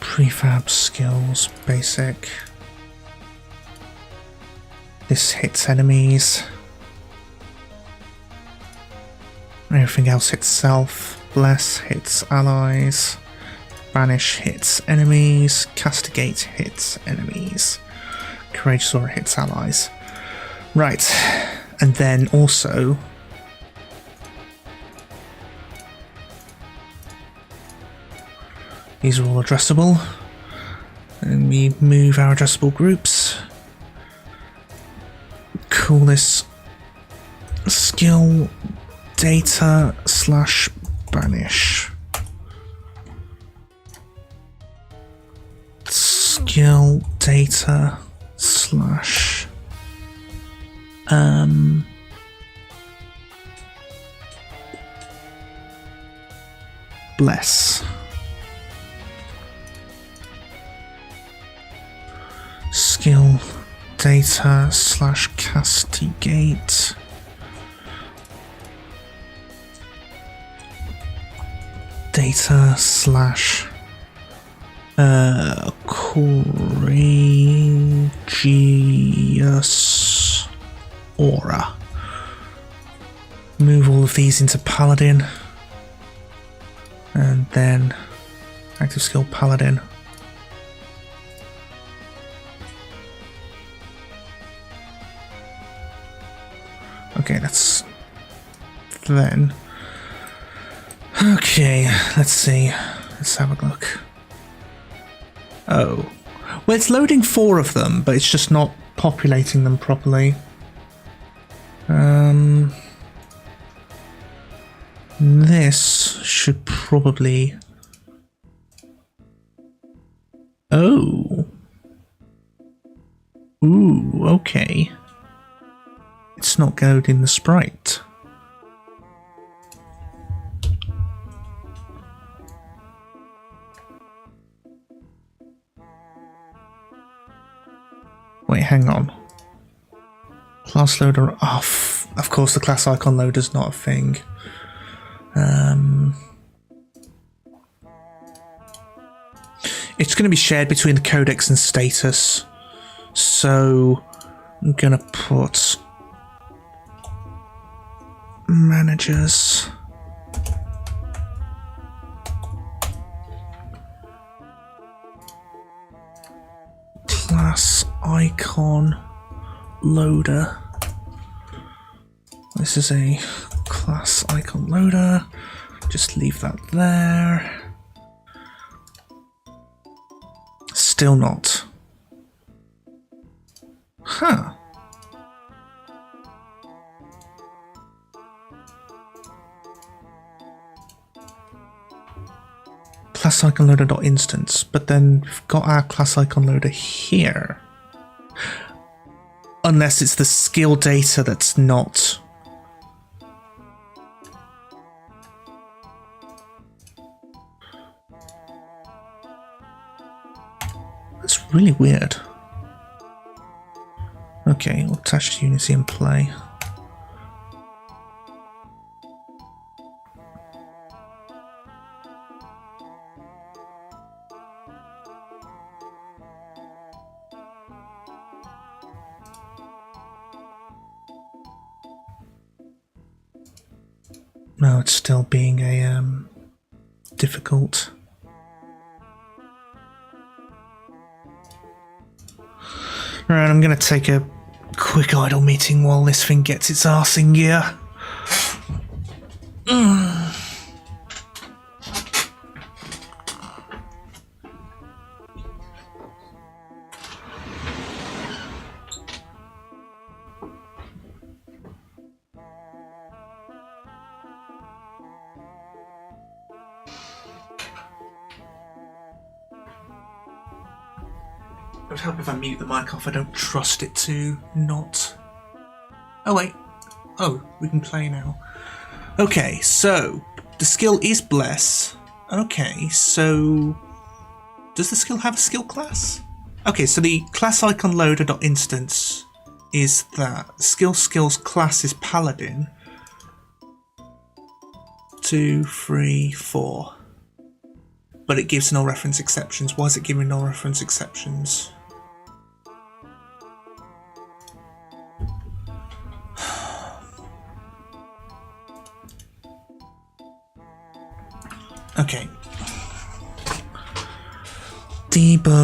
prefab skills, basic. This hits enemies. Everything else hits self. Bless hits allies. Banish hits enemies. Castigate hits enemies. Courageous Aura hits allies. Right, and then also these are all addressable. And we move our adjustable groups. Call this skill data slash banish. Skill data slash bless. Skill data slash castigate. Data slash courageous aura. Move all of these into paladin, and then active skill paladin. Okay, that's then. Okay, let's see. Let's have a look. Oh. Well, it's loading 4 of them, but it's just not populating them properly. This should probably... Oh. Ooh, okay. It's not loading the sprite. Wait, hang on. Class loader off. Of course, the class icon loader's not a thing. It's going to be shared between the codex and status. So I'm going to put managers. Class icon loader. This is a class icon loader. Just leave that there. Still not. Huh. Class icon loader.instance, but then we've got our class icon loader here. Unless it's the skill data that's not. That's really weird. Okay, we'll attach Unity and play. No, it's still being a difficult. Right, I'm gonna take a quick idle meeting while this thing gets its arse in gear. It would help if I mute the mic off. I don't trust it to not. Oh wait. Oh, we can play now. Okay, so the skill is Bless. Okay, so does the skill have a skill class? Okay, so the class icon loader.instance is that. Skills class is Paladin. 2, 3, 4. But it gives null reference exceptions. Why is it giving null reference exceptions? Okay. Debug.log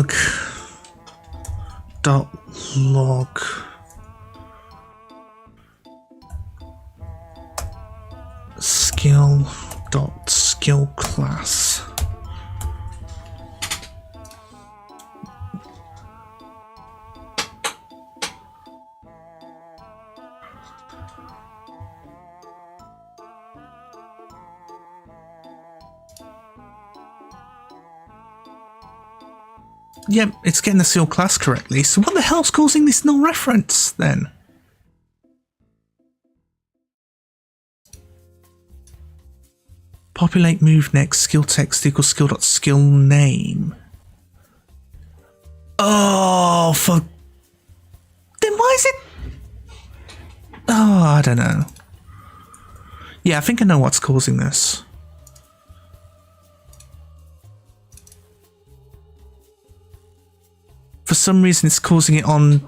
skill class Yep, it's getting the seal class correctly. So what the hell's causing this null reference then? Populate move next skill text equals skill.skill name. Oh, for... Then why is it... Oh, I don't know. Yeah, I think I know what's causing this. For some reason it's causing it on...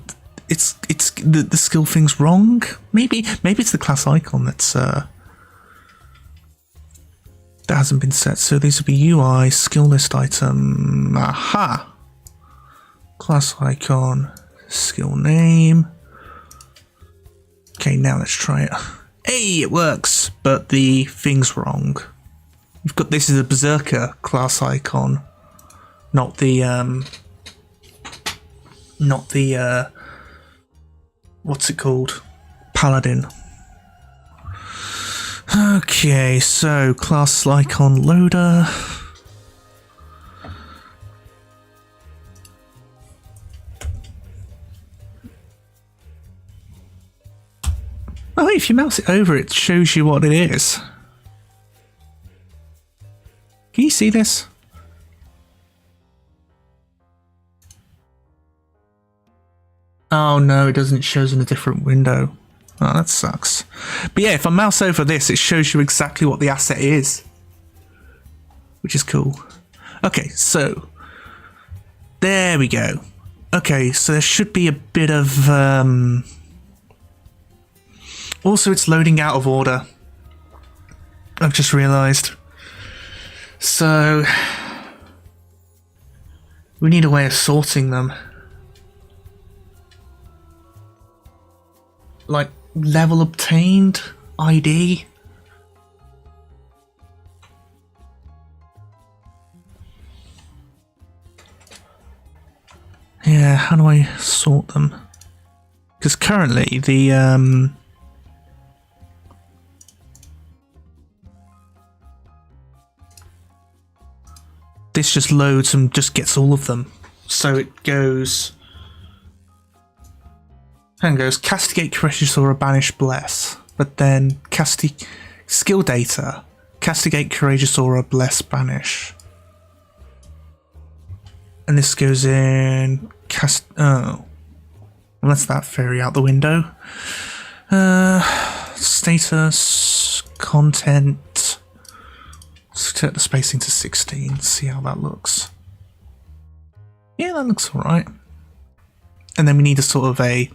It's the skill thing's wrong? Maybe it's the class icon that's... that hasn't been set. So these would be UI, skill list item, aha! Class icon, skill name. Okay, now let's try it. Hey, it works, but the thing's wrong. You've got, this is a Berserker class icon, not the, what's it called? Paladin. Okay, so class icon loader. Oh, if you mouse it over, it shows you what it is. Can you see this? Oh no, it doesn't. It shows in a different window. Oh, that sucks. But yeah, if I mouse over this, it shows you exactly what the asset is, which is cool. Okay, so there we go. Okay, so there should be a bit of... Also, it's loading out of order. I've just realised. So we need a way of sorting them. Like level obtained, ID. Yeah, how do I sort them? Because currently the this just loads and just gets all of them. So it goes and goes castigate, courageous, banish, bless. But then skill data, castigate, courageous, bless, banish. And this goes in oh. Unless that fairy out the window. Status, content. Set the spacing to 16, see how that looks. Yeah, that looks alright. And then we need a sort of a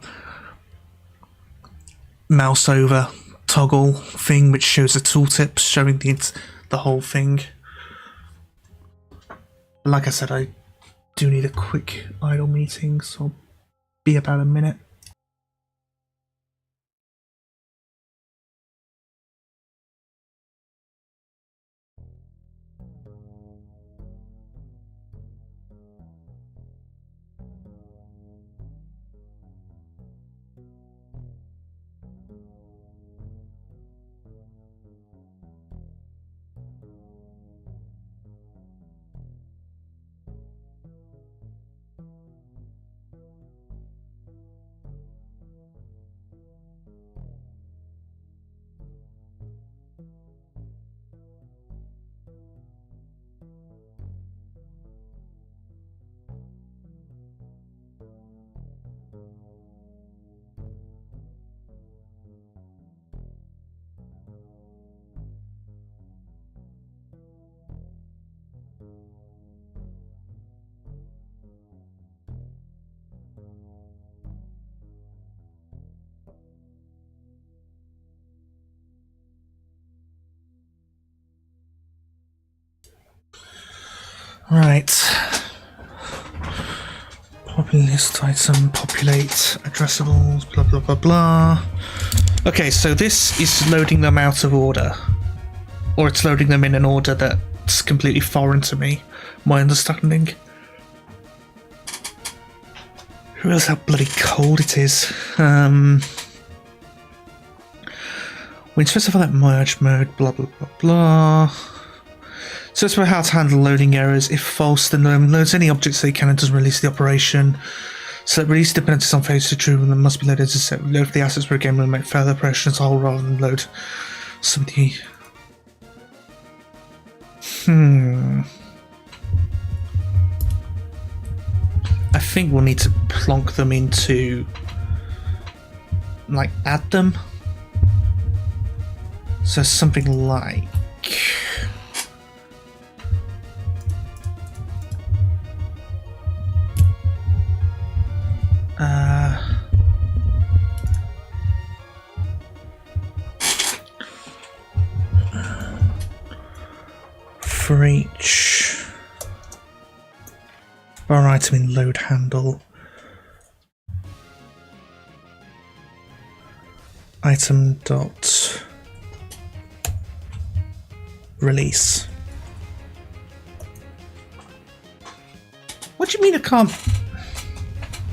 mouse over toggle thing which shows the tooltips showing the whole thing. Like I said, I do need a quick idle meeting, so I'll be about a minute. Right. Populate list item, populate addressables, blah blah blah blah. Okay, so this is loading them out of order. Or it's loading them in an order that's completely foreign to me, my understanding. Who knows how bloody cold it is? We specify that merge mode, blah blah blah blah. So it's about how to handle loading errors. If false, then loads any objects that it can and doesn't release the operation. So release dependencies on failure to true and must be loaded as a set. Load the assets per game and make further operations as a whole rather than load somebody. I think we'll need to plonk them into, like, add them. So something like for each bar item in load handle, item dot release. What do you mean I can't?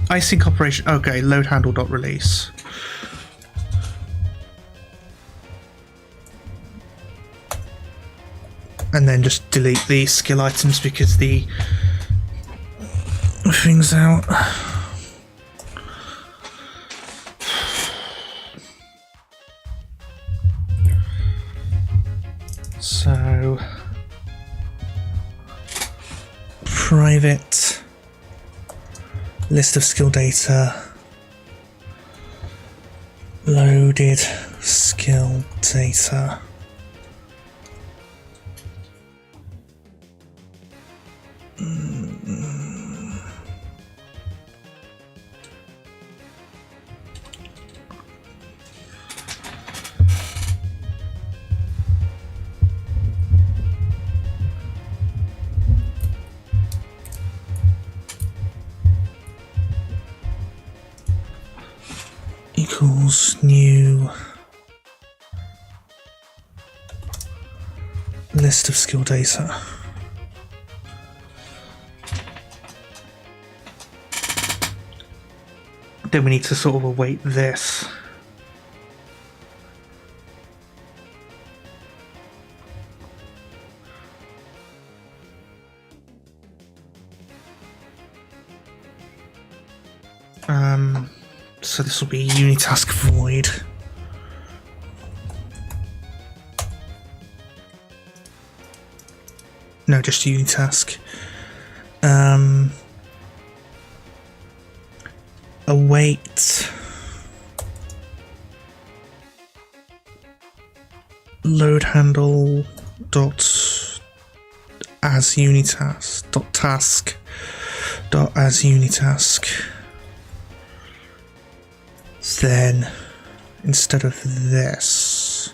Async operation. Okay, load handle dot release. And then just delete the skill items because the thing's out. So private list of skill data, loaded skill data. Equals new list of skill data. Then we need to sort of await this. So this will be unitask void. No, just unitask. Await load handle dot as unitask dot task dot as unitask. Then instead of this,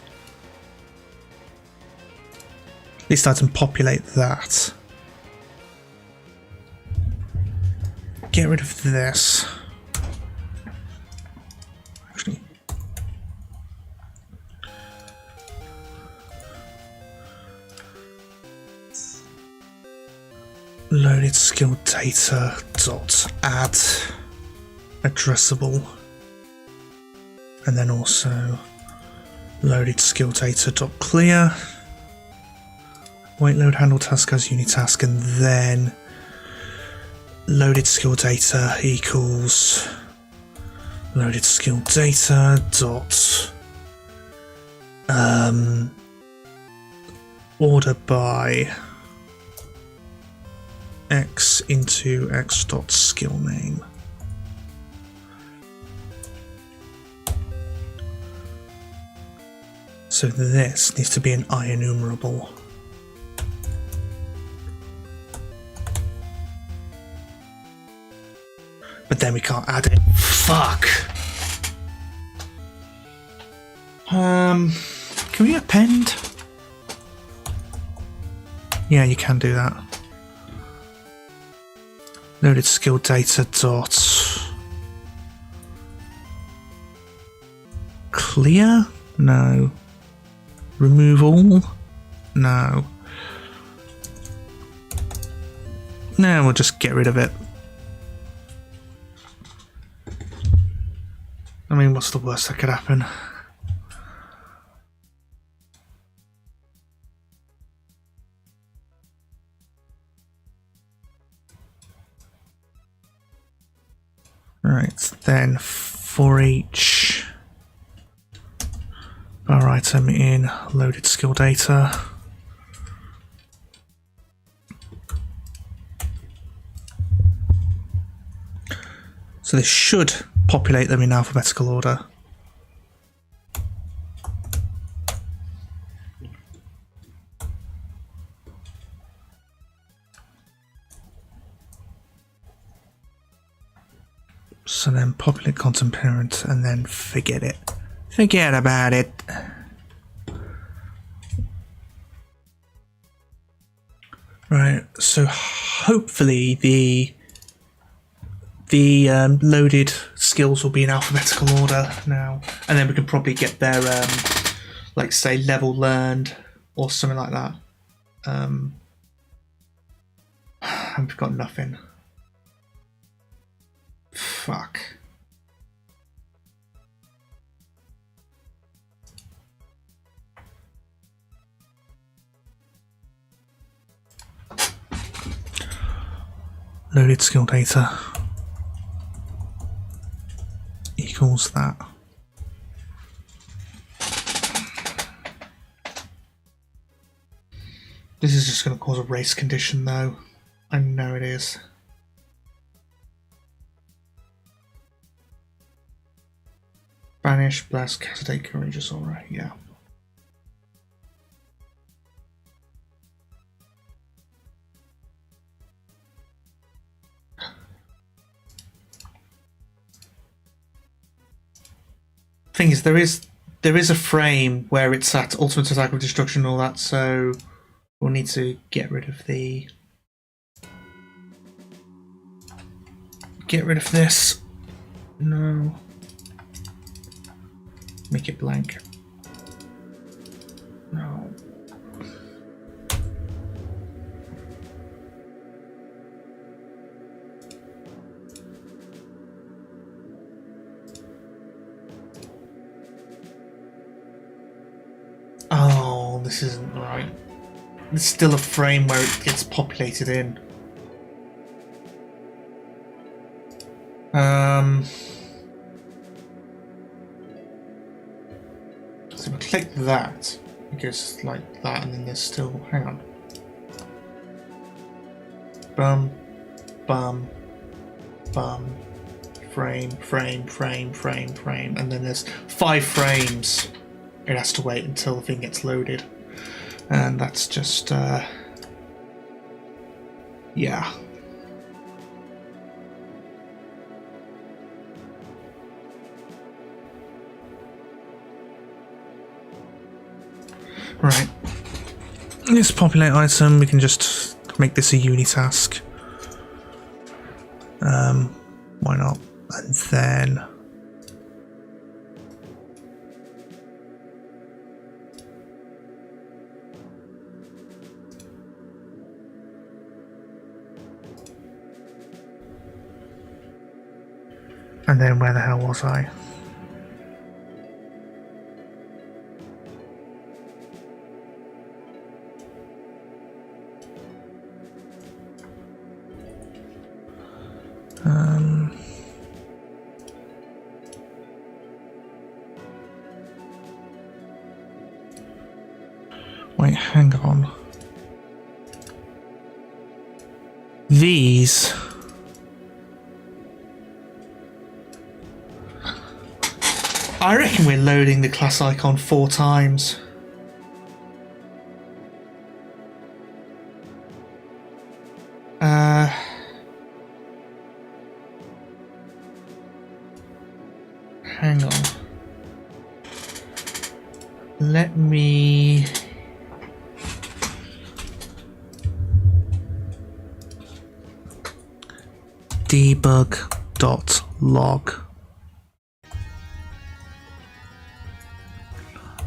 at least I can populate that. Get rid of this. Actually, loaded skill data dot add addressable. And then also loaded skill data dot clear. Wait, load handle task as unitask, and then loaded skill data equals loaded skill data dot order by x into x dot skill name. So this needs to be an IEnumerable. But then we can't add it. Fuck. Can we append? Yeah, you can do that. Loaded skill data dot clear? No. Remove all? No. No, we'll just get rid of it. I mean, what's the worst that could happen? Right, then for each bar item in loaded skill data, so this should populate them in alphabetical order. So then populate content parent and then forget it. Forget about it. Right, so hopefully the loaded skills will be in alphabetical order now, and then we can probably get their like say level learned or something like that. And we've got nothing. Fuck. Loaded skill data equals that. This is just going to cause a race condition though. I know it is. Banish, bless, castitate, courageous aura, yeah. Thing is, there is a frame where it's at ultimate attack of destruction and all that, so we'll need to get rid of the this. No. Make it blank. No. Oh, this isn't right. There's still a frame where it gets populated in. So if I click that, it goes like that, and then there's still, hang on. Bum, bum, bum, frame, frame, frame, frame, frame, and then there's 5 frames. It has to wait until the thing gets loaded. And that's just, yeah. Right. This populate item, we can just make this a unitask. Why not? And then where the hell was I? Wait, hang on. These. I reckon we're loading the class icon 4 times. Hang on. Let me debug.log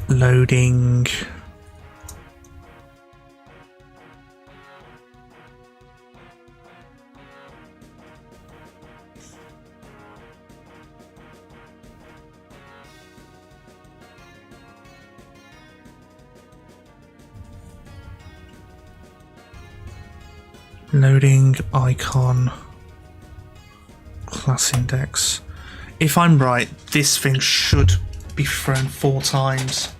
loading icon class index. If I'm right, this thing should be thrown 4 times.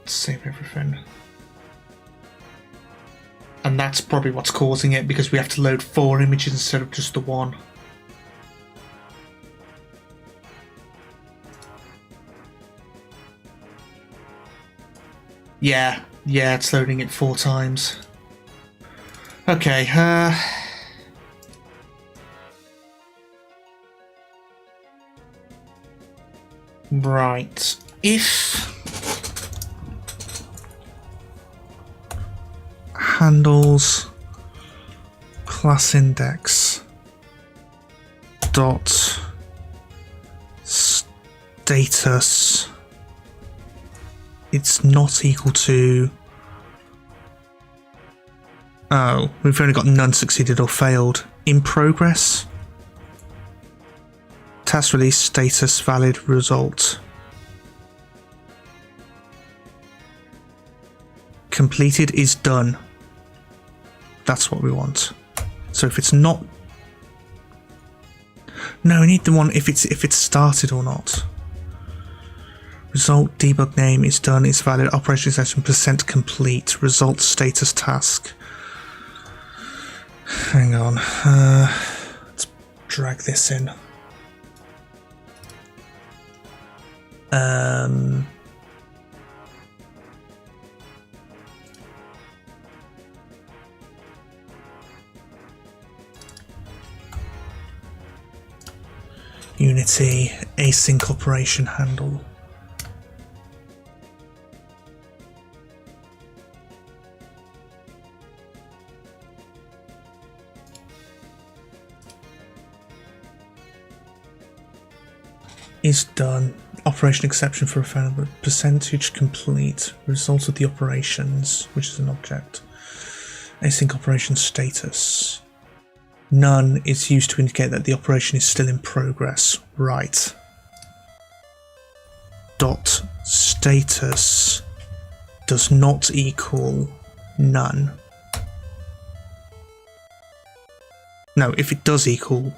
Save everything. And that's probably what's causing it, because we have to load 4 images instead of just the 1. Yeah, it's loading it 4 times. Okay, right. If handles class index dot status, it's not equal to, oh, we've only got none succeeded or failed. In progress, task release status valid result. Completed is done. That's what we want. So if it's not, no, we need the one if it's started or not. Result debug name is done, is valid, operation session percent complete, result status task. Hang on, let's drag this in. Unity async operation handle. Is done. Operation exception for a found percentage complete. Result of the operations, which is an object. Async operation status. None is used to indicate that the operation is still in progress. Right. Dot status does not equal none. No, if it does equal,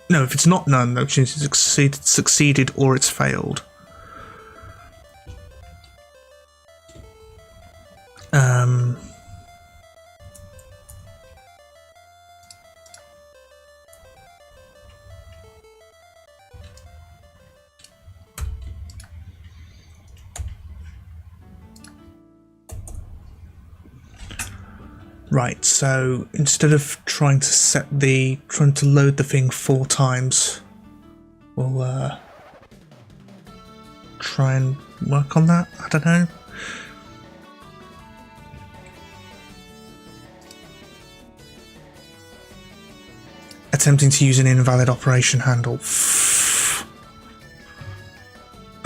no, if it's not none, which means it's succeeded or it's failed. Right, so instead of trying to load the thing 4 times, we'll try and work on that. I don't know. Attempting to use an invalid operation handle.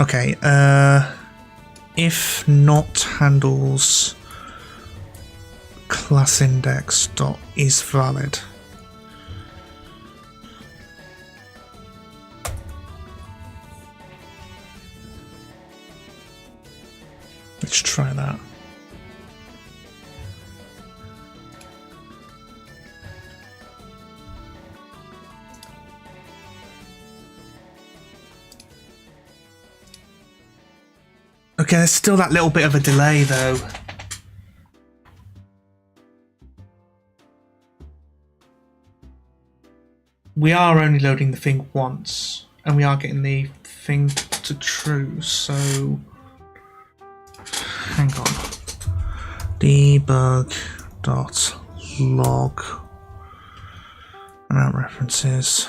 Okay, if not handles class index dot is valid. Let's try that. Okay, there's still that little bit of a delay though. We are only loading the thing once, and we are getting the thing to true, so hang on. Debug.log amount references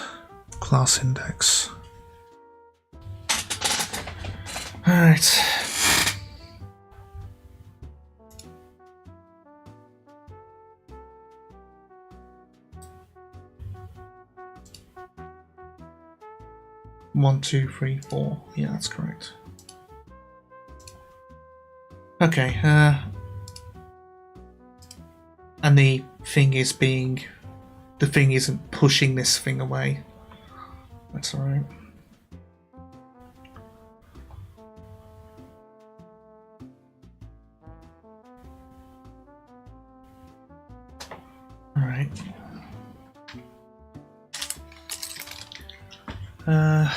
class index. Alright. One, two, three, four. Yeah, that's correct. Okay, and the thing isn't pushing this thing away. That's alright. Alright. Uh,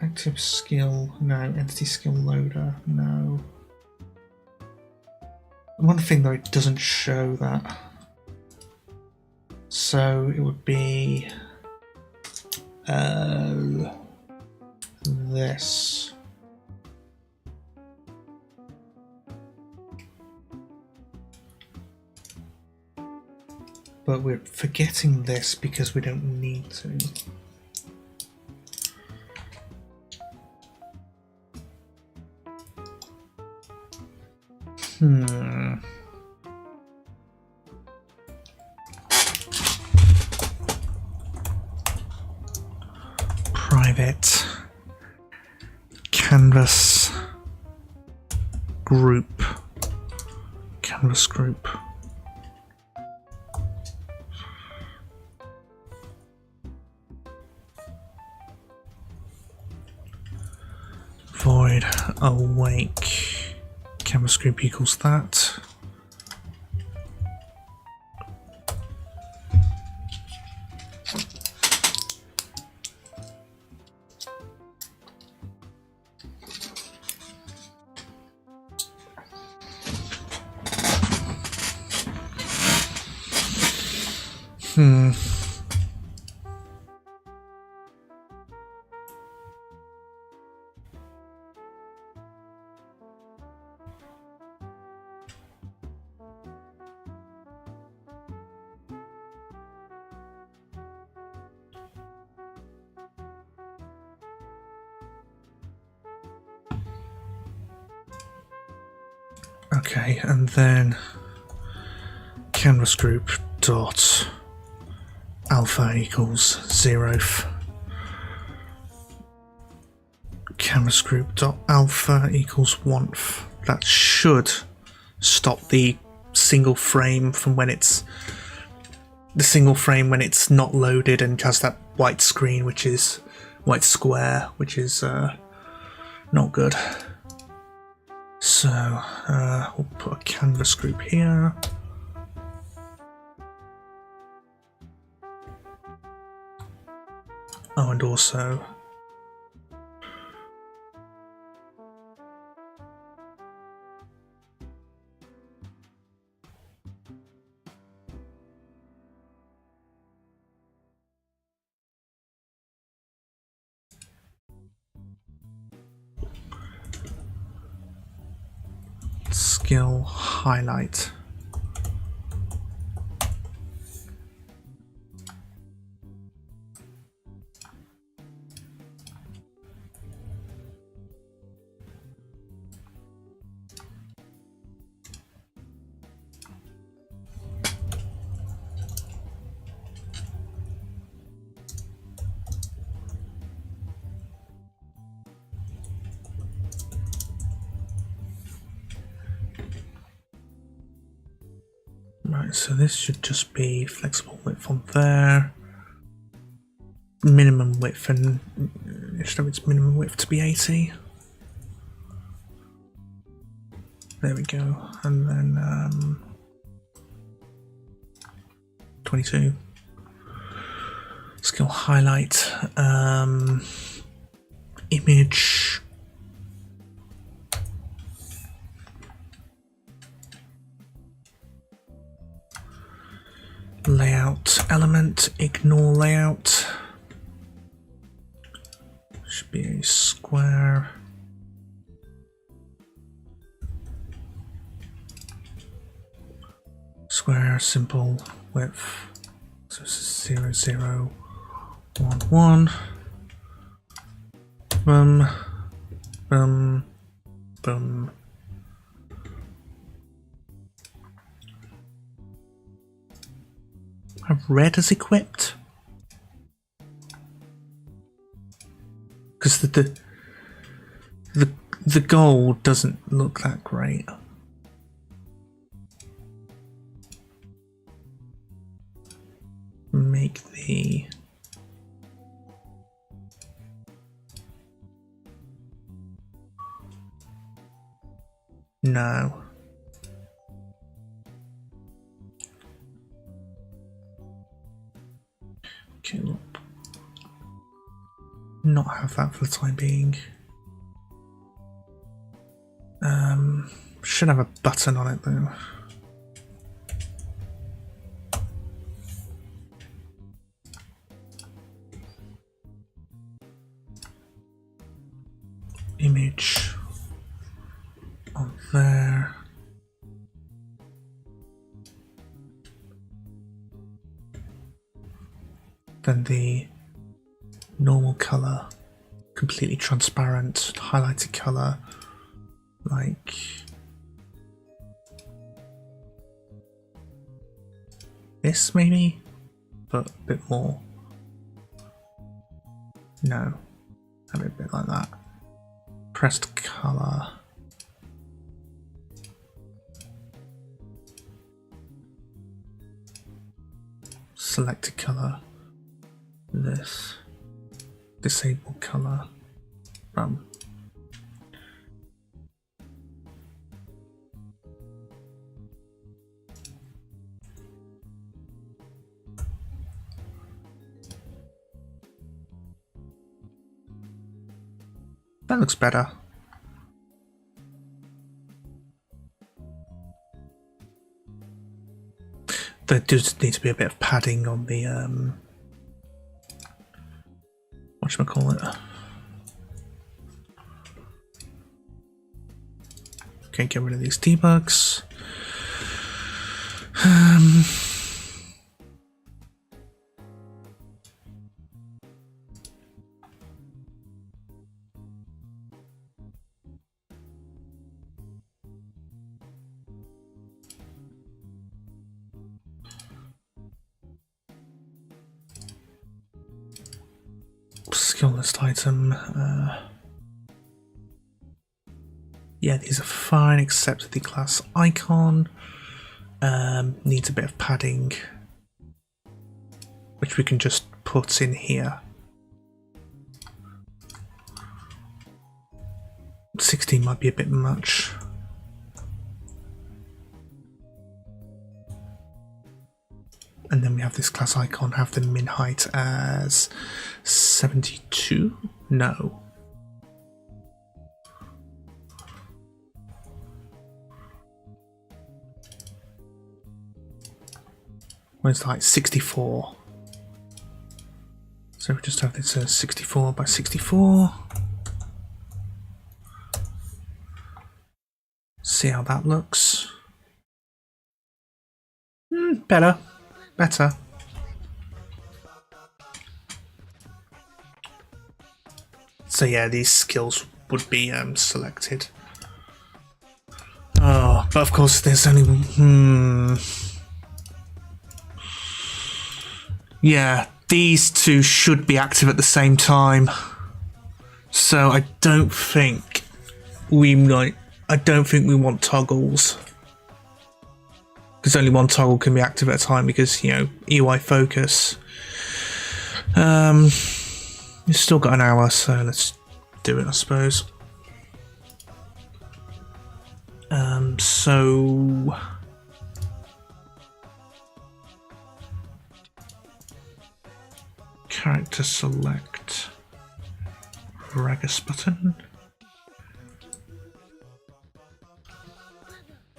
active skill, no. Entity skill loader, no. One thing though, it doesn't show that. So it would be this. But we're forgetting this because we don't need to. Private canvas group. Void awake. Canvas group equals that. Okay, and then canvas group dot alpha equals 0th. Canvas group dot alpha equals 1th. That should stop the single frame from when it's not loaded and has that white screen, which is white square, which is not good. So we'll put a canvas group here. Oh, and also skill highlight. Right, so this should just be flexible width on there. Minimum width, and should have its minimum width to be 80. There we go, and then 22. Skill highlight, image. Layout element, ignore layout. Should be a square. Square, simple width. So this is 0, 0, 1, 1. Boom, boom, boom. Have red as equipped? Because the gold doesn't look that great. make the no. Okay, look. Not have that for the time being. Should have a button on it though. Image on there. Then the normal color, completely transparent, highlighted color, like this maybe, but a bit more. No, have it a bit like that. Pressed color. Selected color. This. Disabled color. That looks better. There does need to be a bit of padding on the whatchamacallit. Okay, get rid of these debugs. Skill list item. Yeah, these are fine except the class icon. Needs a bit of padding, which we can just put in here. 16 might be a bit much. And then we have this class icon, have the min height as 72? No. Where's the height? 64. So we just have this as 64 by 64. See how that looks. Better. Better. So yeah, these skills would be selected. Oh, but of course there's only yeah, these two should be active at the same time. So I don't think we want toggles. Because only one toggle can be active at a time because, you know, UI focus. You've still got an hour, so let's do it, I suppose. So character select Ragus button.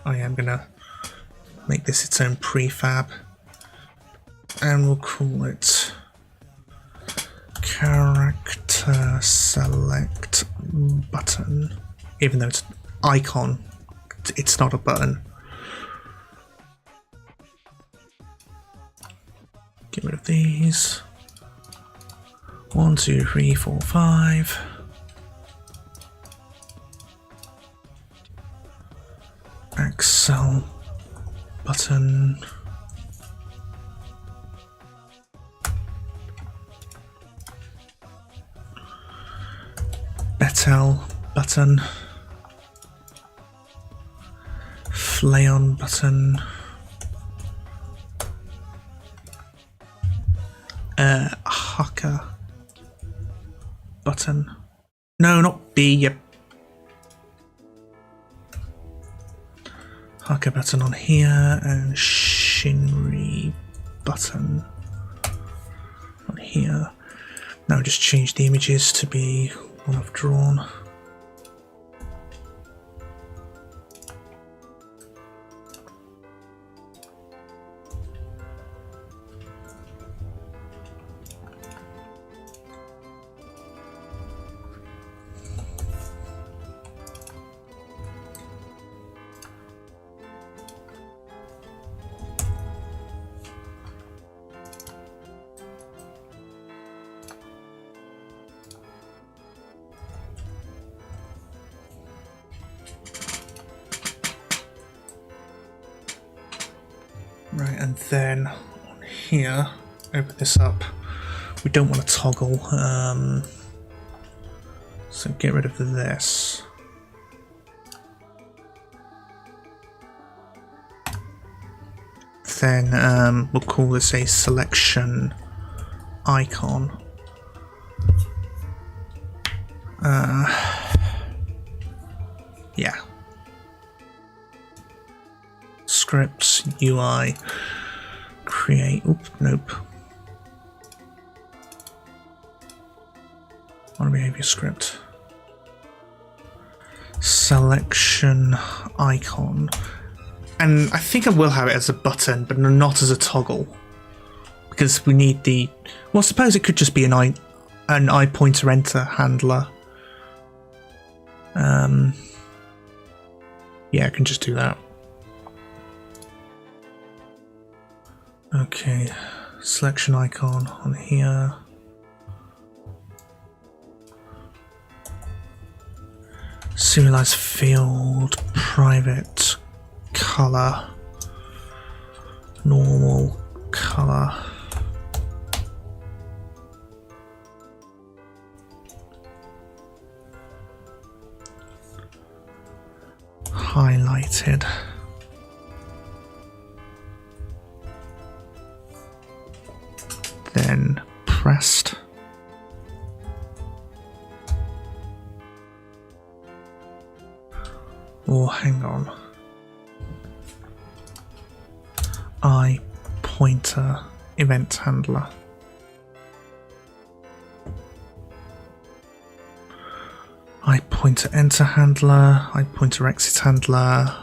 I am gonna make this its own prefab, and we'll call it character select button. Even though it's an icon, it's not a button. Get rid of these. 1, 2, 3, 4, 5. Excel button. Betel button. Flayon button. Haka button. No, not B. Yep. Haka button on here and Shinri button on here. Now just change the images to be one I've drawn. Right, and then on here, open this up. We don't want to toggle, so get rid of this. Then we'll call this a selection icon. Yeah. Scripts, UI, create, nope. On a behavior script. Selection icon. And I think I will have it as a button, but not as a toggle. Because we need the... Well, suppose it could just be an I pointer enter handler. Yeah, I can just do that. Okay, selection icon on here. Serialize field, private, color, normal, color. Highlighted. Then pressed. Or hang on. I pointer event handler. I pointer enter handler. I pointer exit handler.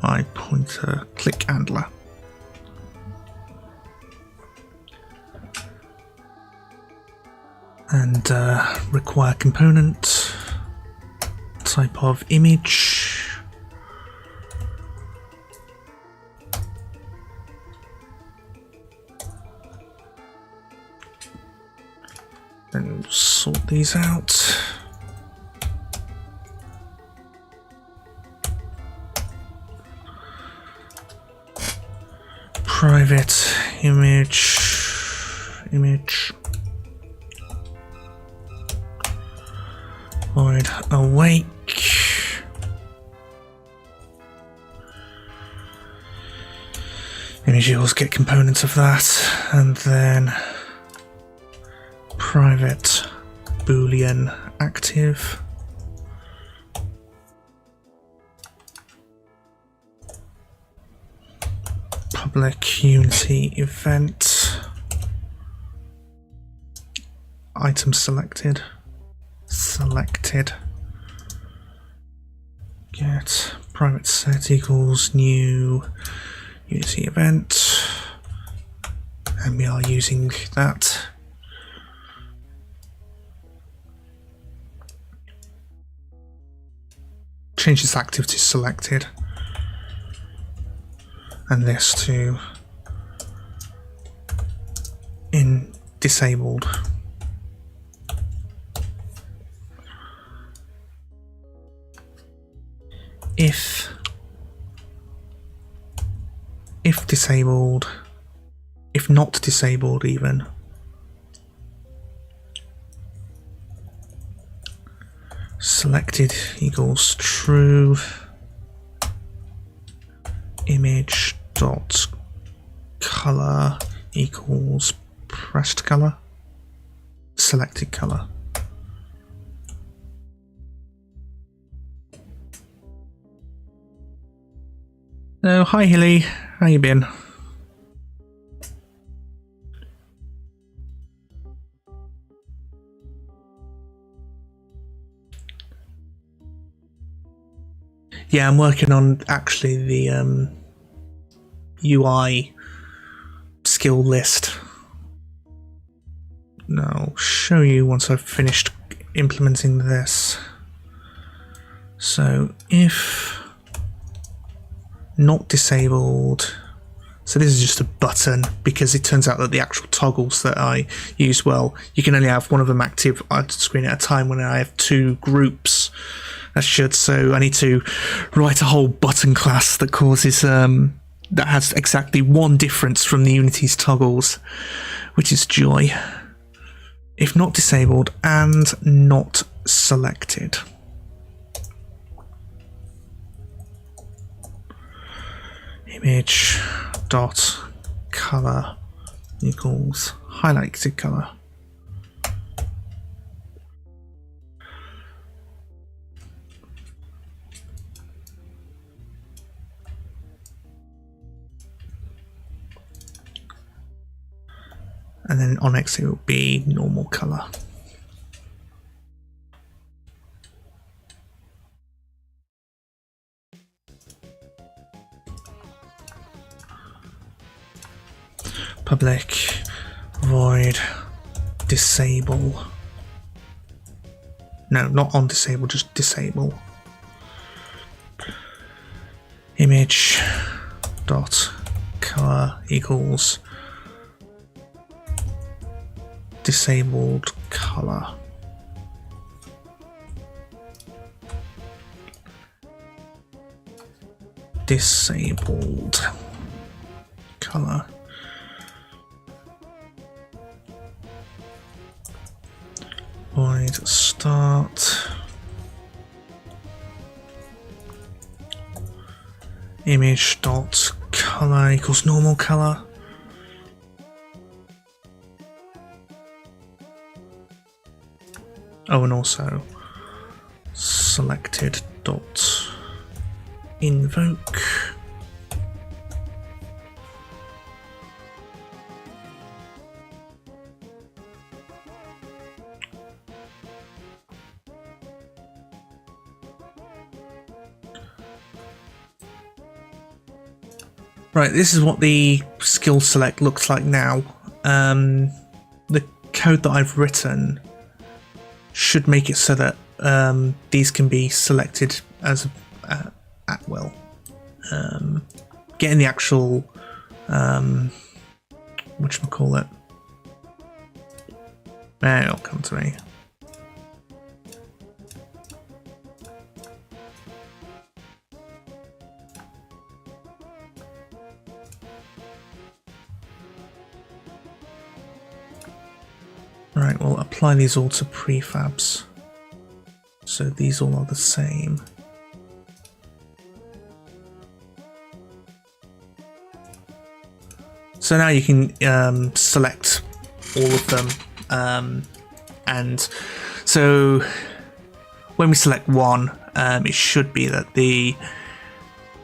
I pointer click handler. And require component, type of image, and sort these out. Private image. Void awake. Images get components of that, and then private boolean active. Public Unity event. Item selected. Get private set equals new Unity event, and we are using that. Change this active to selected, and this to in disabled. If disabled, if not disabled even, selected equals true, image dot color equals pressed colour, selected colour. Oh, hi Hilly, how you been? Yeah, I'm working on actually the UI skill list. And I'll show you once I've finished implementing this. So if not disabled, so this is just a button because it turns out that the actual toggles that I use, well, you can only have one of them active on screen at a time when I have two groups. So I need to write a whole button class that causes that has exactly one difference from the Unity's toggles, which is joy. If not disabled and not selected. Image dot color equals highlighted color. And then on X it will be normal color. Public void disable. No, not on disable, just disable. Image dot color equals disabled color. Disabled color. Void start. Image dot color equals normal color. Oh, and also selected dot invoke. Right, this is what the skill select looks like now. The code that I've written should make it so that these can be selected as at will. Getting the actual whatchamacallit. It'll come to me. Right, we'll apply these all to prefabs. So these all are the same. So now you can select all of them. And so when we select one, it should be that the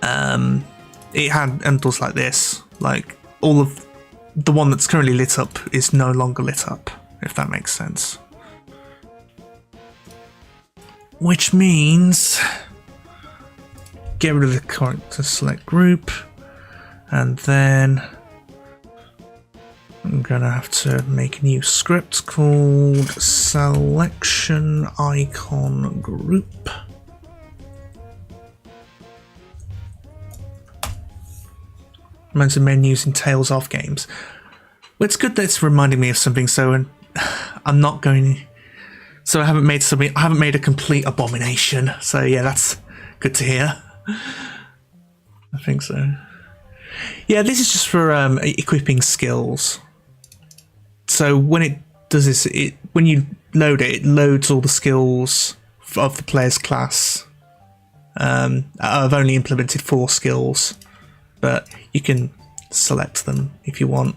it handles like this. Like all of the one that's currently lit up is no longer lit up, if that makes sense. Which means get rid of the character select group, and then I'm gonna have to make a new script called selection icon group. Mounts and menus in Tales of games. Well, it's good that it's reminding me of something, so I'm not going. So I haven't made something. I haven't made a complete abomination. So yeah, that's good to hear. I think so. Yeah, this is just for equipping skills. So when it does this, when you load it, it loads all the skills of the player's class. I've only implemented 4 skills, but you can select them if you want.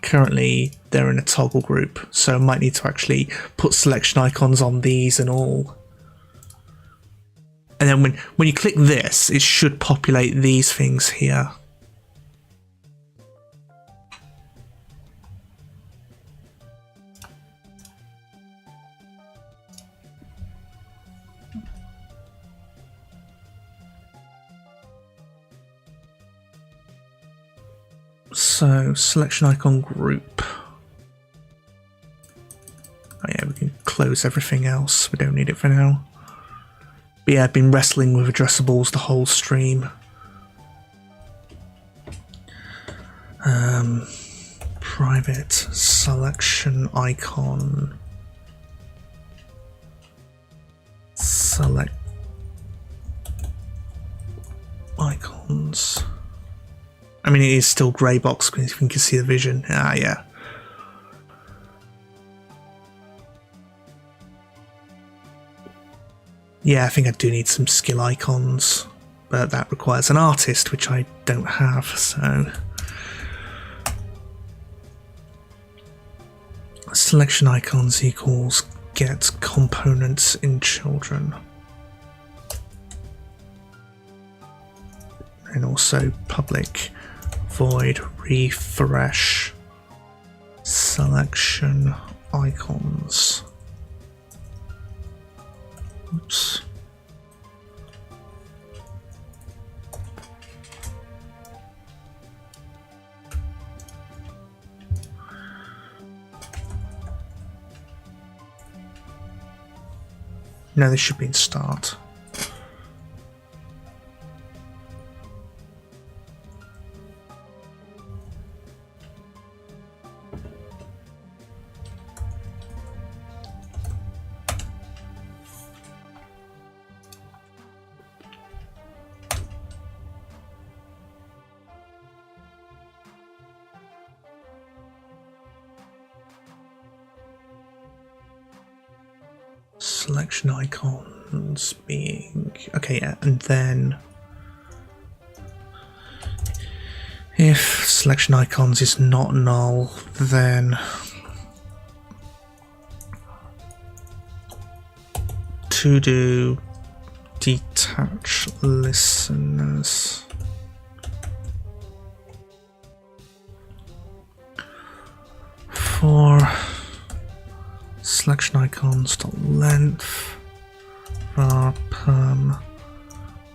currently they're in a toggle group, so I might need to actually put selection icons on these and all. And then when you click this, it should populate these things here. So, selection icon group. Oh yeah, we can close everything else. We don't need it for now. But yeah, I've been wrestling with addressables the whole stream. Private selection icon. Select icons. I mean, it is still grey box because you can see the vision. Ah, yeah. Yeah, I think I do need some skill icons, but that requires an artist, which I don't have, so... Selection icons equals get components in children. And also public void refresh selection icons. Oops. No, this should be in start. Selection icons being okay, yeah, and then if selection icons is not null, then to do detach listeners. For selection icons dot length var perm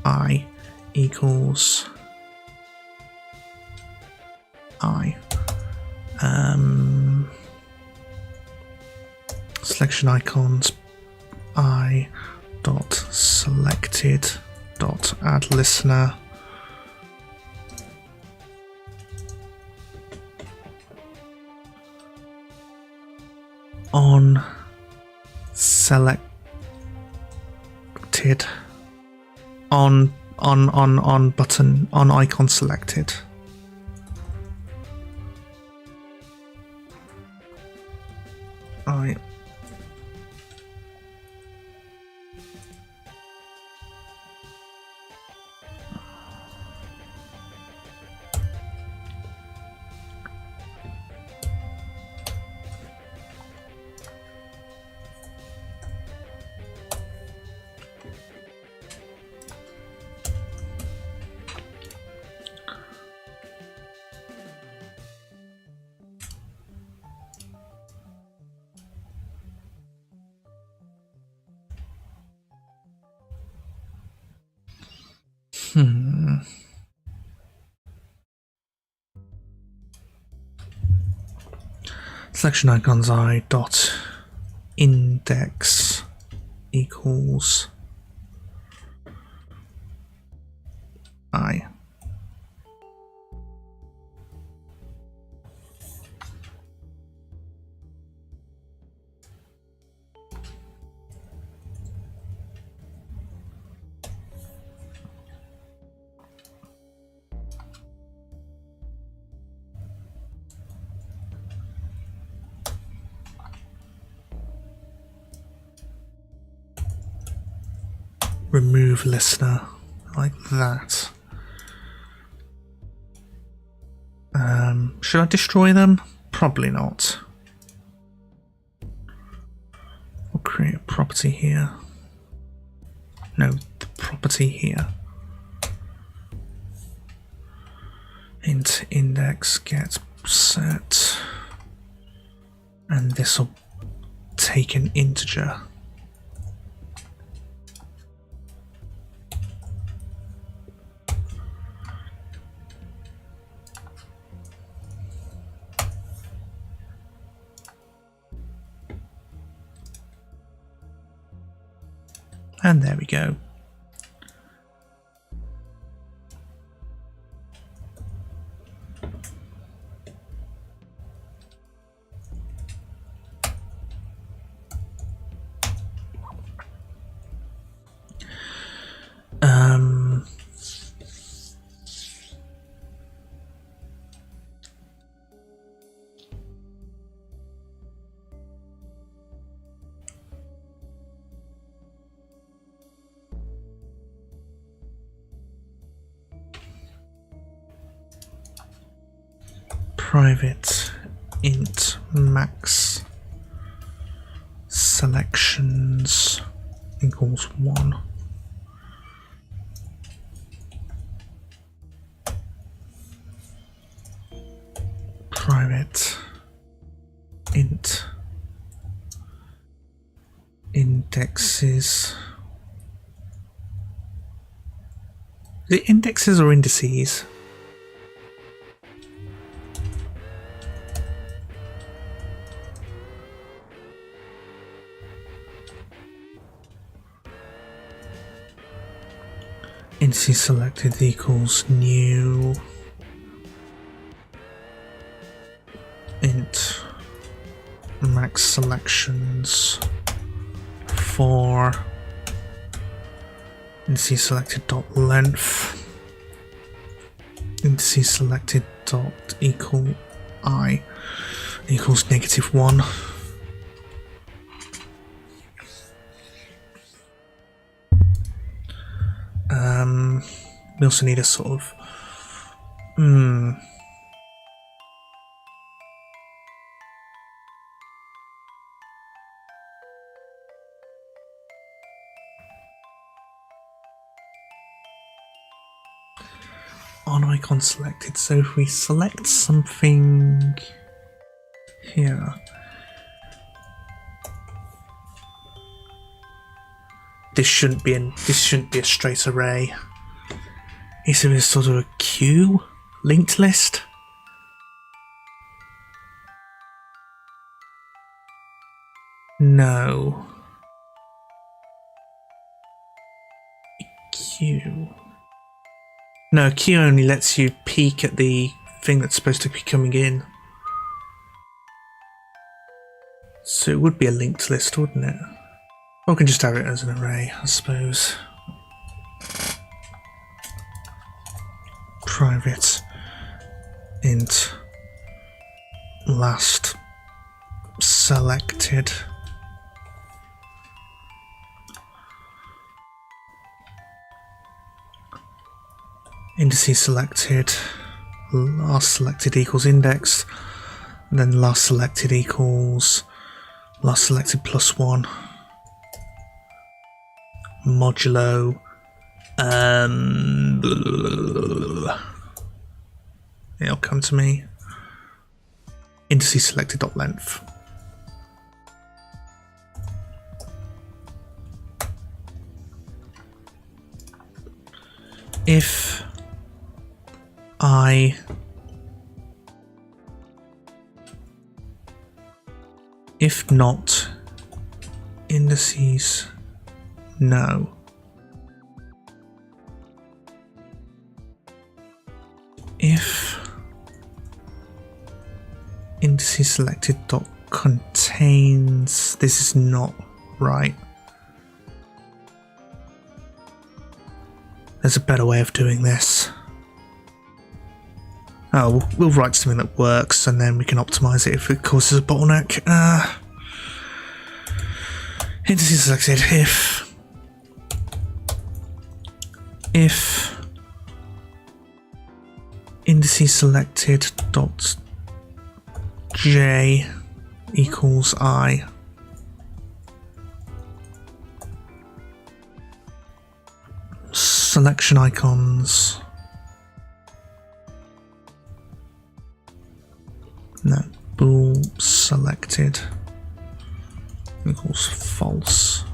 I equals I. Selection icons I dot selected dot add listener on selected on button on icon selected. Alright. Selection icons I dot index equals I. Remove listener like that. Should I destroy them? Probably not. We'll create a property here. No, the property here. Int index get set. And this will take an integer. And there we go. Private int max selections equals 1. Private int indexes. Is it indexes or indices? Indices selected equals new int max selections for indices selected dot length indices selected dot equal I equals -1. We also need a sort of on icon selected. So if we select something here, this shouldn't be a straight array. Is it sort of a queue linked list? No. Queue. No, queue only lets you peek at the thing that's supposed to be coming in. So it would be a linked list, wouldn't it? Or we can just have it as an array, I suppose. Private int last selected indices selected, last selected equals index, and then last selected equals last selected +1 modulo it'll come to me indices selected dot length. If not indices no. If indices selected dot contains, this is not right. There's a better way of doing this. Oh, we'll write something that works and then we can optimize it if it causes a bottleneck. Indices selected if indices selected dot J equals I. Selection icons. No, bool selected equals false.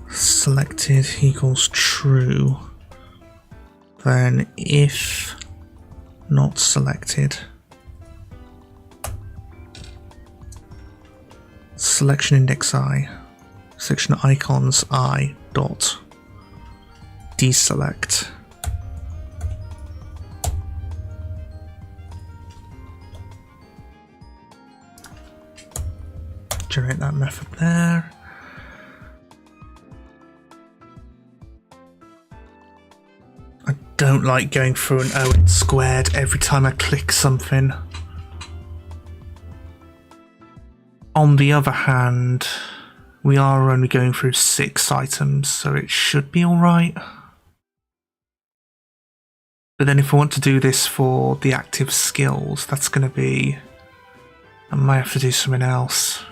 Selected equals true. Then if not selected, selection index I, selection icons I dot deselect. Generate that method there. I don't like going through an O squared every time I click something. On the other hand, we are only going through 6 items, so it should be alright. But then if I want to do this for the active skills, that's going to be... I might have to do something else.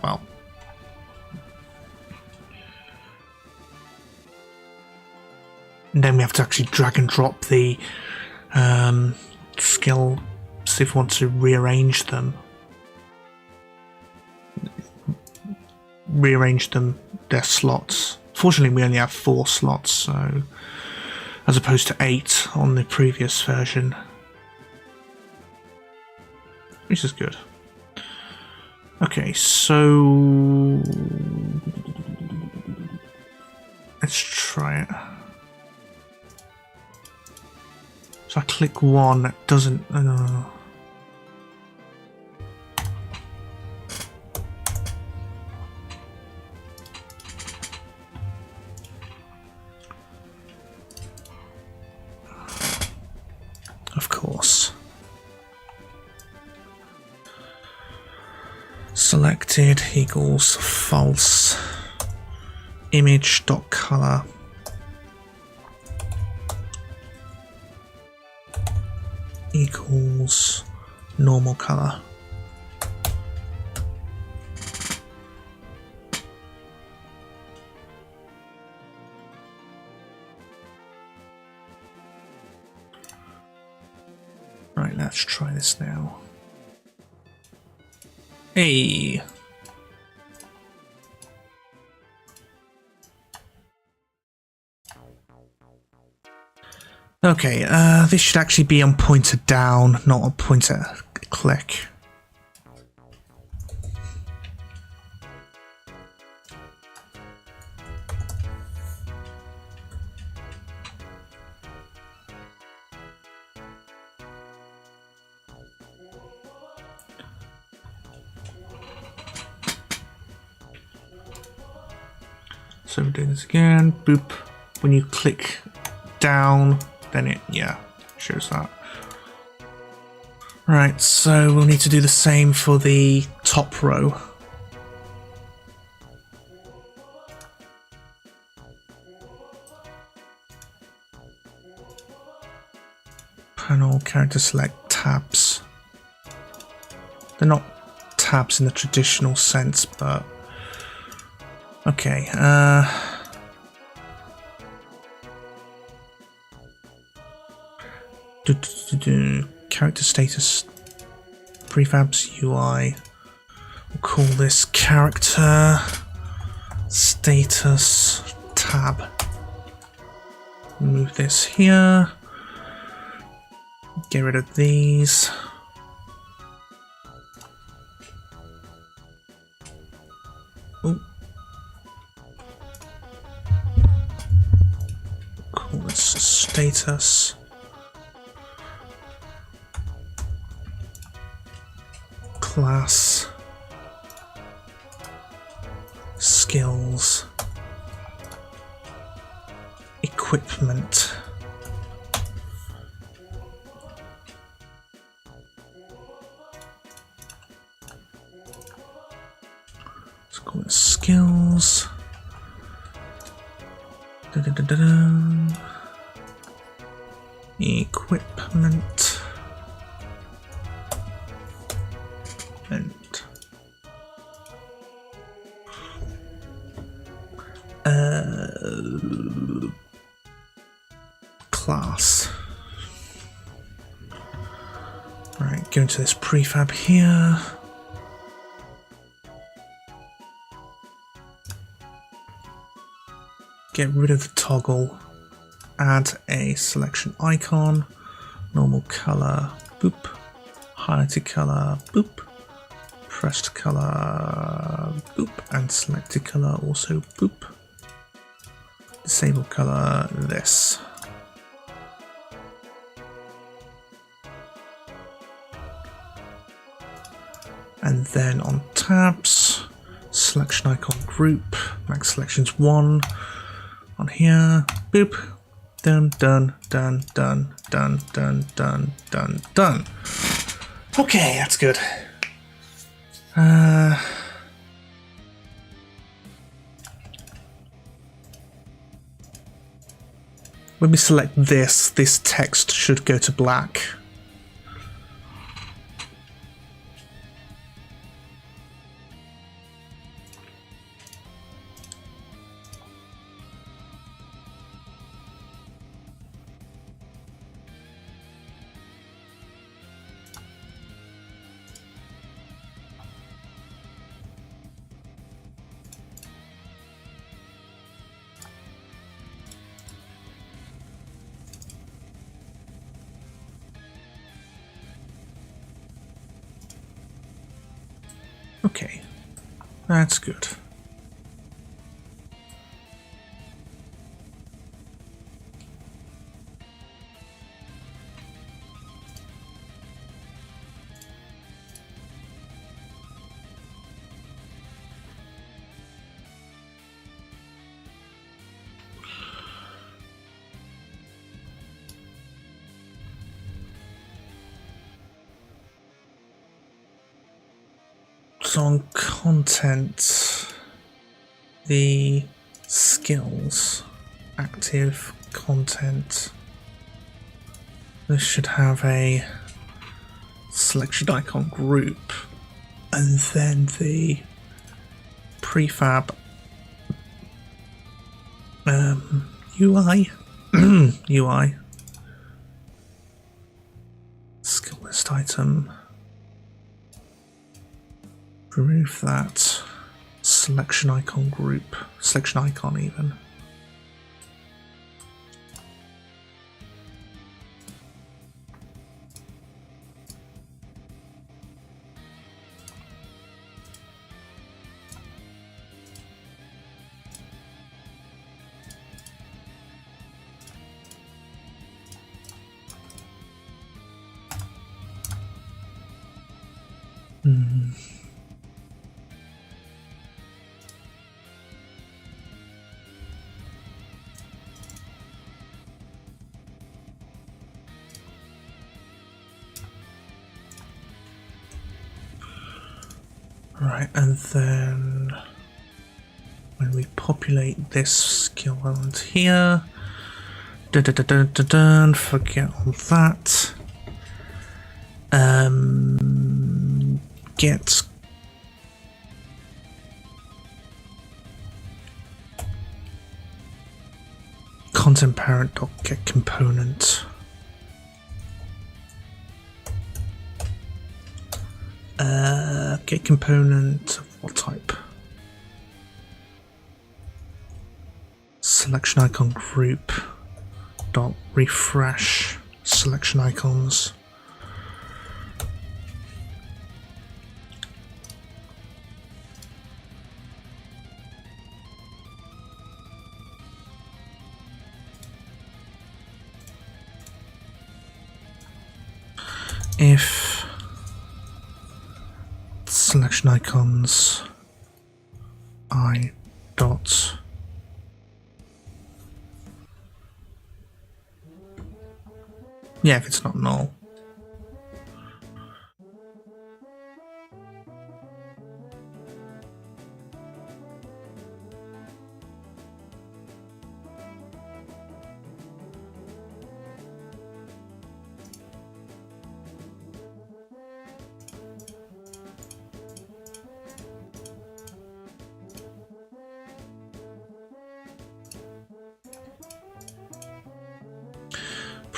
Well. And then we have to actually drag and drop the skills if we want to rearrange them. Their slots. Fortunately, we only have 4 slots, so as opposed to 8 on the previous version, which is good. Okay, so let's try it. So I click 1, it doesn't. Of course. Selected equals false. Image.color equals normal color. Right, let's try this now. Hey. Okay, this should actually be on pointer down, not on pointer click. So we're doing this again. Boop. When you click down, then it, shows that. Right, so we'll need to do the same for the top row. Panel, character select, tabs. They're not tabs in the traditional sense, but okay. Character status prefabs UI. We'll call this character status tab. Move this here. Get rid of these. Oh. Call this status. Class. Skills. Equipment. Let's call it skills. Equipment. And class. Right, go into this prefab here. Get rid of the toggle. Add a selection icon. Normal color. Boop. Highlighted color. Boop. Pressed color. Boop. And selected color also. Boop. Disable color. This. And then on tabs, selection icon group, max selections 1 on here, boop, done, done, done, done, done, done, done, done, done. Okay, that's good. When we select this, this text should go to black. Okay, that's good. So on content, the skills, active content, this should have a selection icon group and then the prefab UI UI skill list item. Remove that selection icon group, selection icon even. Right, and then when we populate this skill element here, forget all that. Get content parent dot get component. Get component of what type? Selection icon group dot refresh selection icons. If selection icons I dot if it's not null.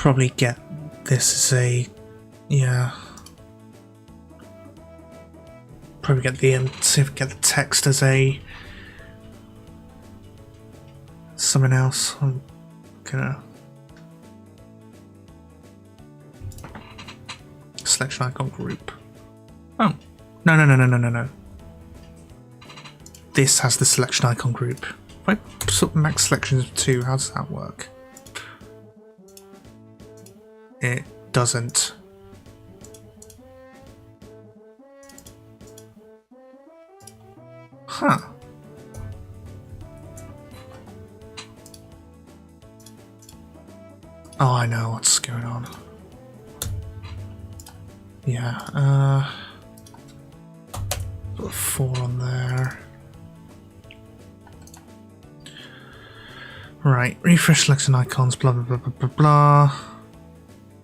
probably get this as a, yeah. Probably get the see if we get the text as a something else. I'm gonna selection icon group. Oh, no. This has the selection icon group. If I put max selections of 2, how does that work? It doesn't. Huh. Oh, I know what's going on. Yeah, put 4 on there. Right, refresh selection icons, blah blah blah blah blah blah.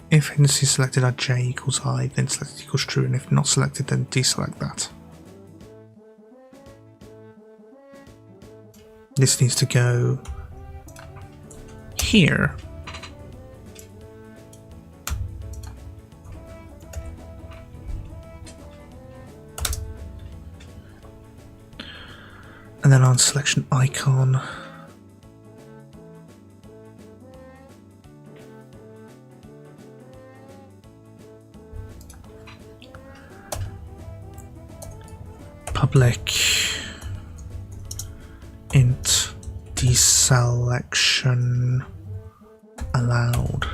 If indices selected are j equals I, then selected equals true, and if not selected, then deselect that. This needs to go here. And then on selection icon, public int deselection allowed.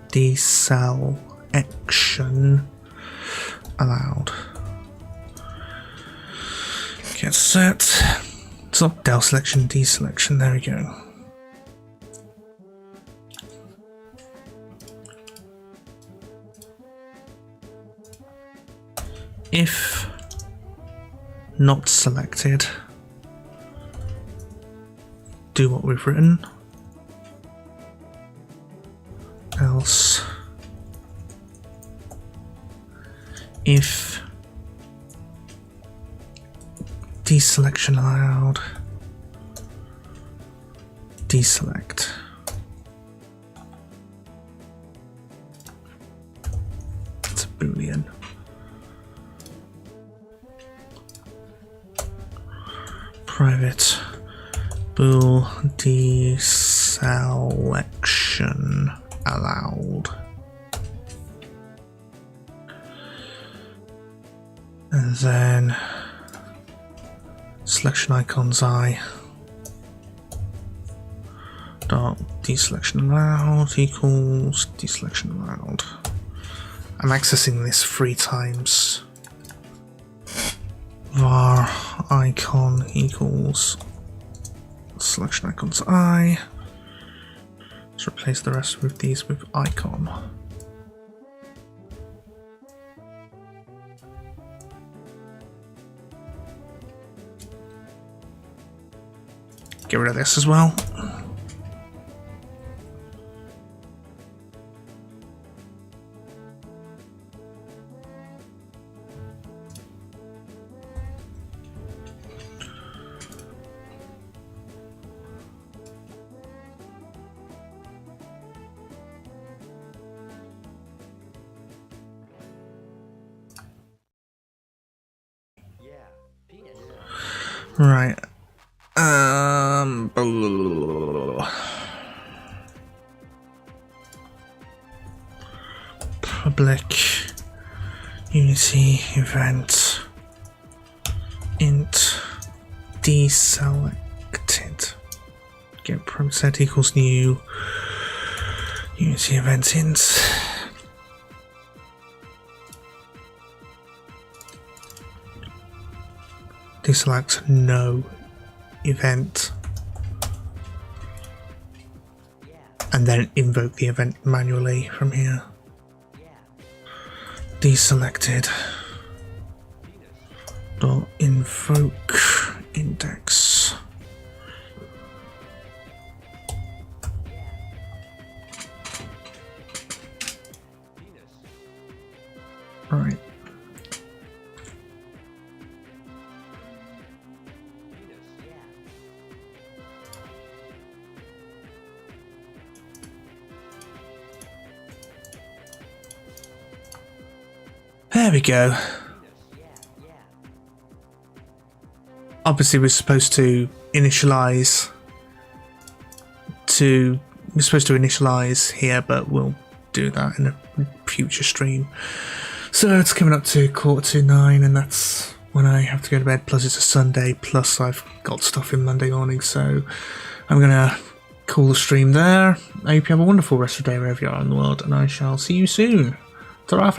Deselection allowed. Get set. It's not del selection, deselection. There we go. If not selected, do what we've written. Else, if deselection allowed, deselect. It's a Boolean. Private bool deselection allowed. And then selection icons I dot deselection allowed equals deselection allowed. I'm accessing this 3 times. Var icon equals selection icons I. Let's replace the rest of these with icon. Get rid of this as well. Right. Public Unity event int deselected. Get prim set equals new Unity event int. Deselect no event, and then invoke the event manually from here. Deselected dot invoke index. Right. There we go. Obviously, we're supposed to initialize here, but we'll do that in a future stream. So it's coming up to 9:15, and that's when I have to go to bed. Plus, it's a Sunday. Plus, I've got stuff in Monday morning, so I'm gonna call the stream there. I hope you have a wonderful rest of the day wherever you are in the world, and I shall see you soon. Ta-ra.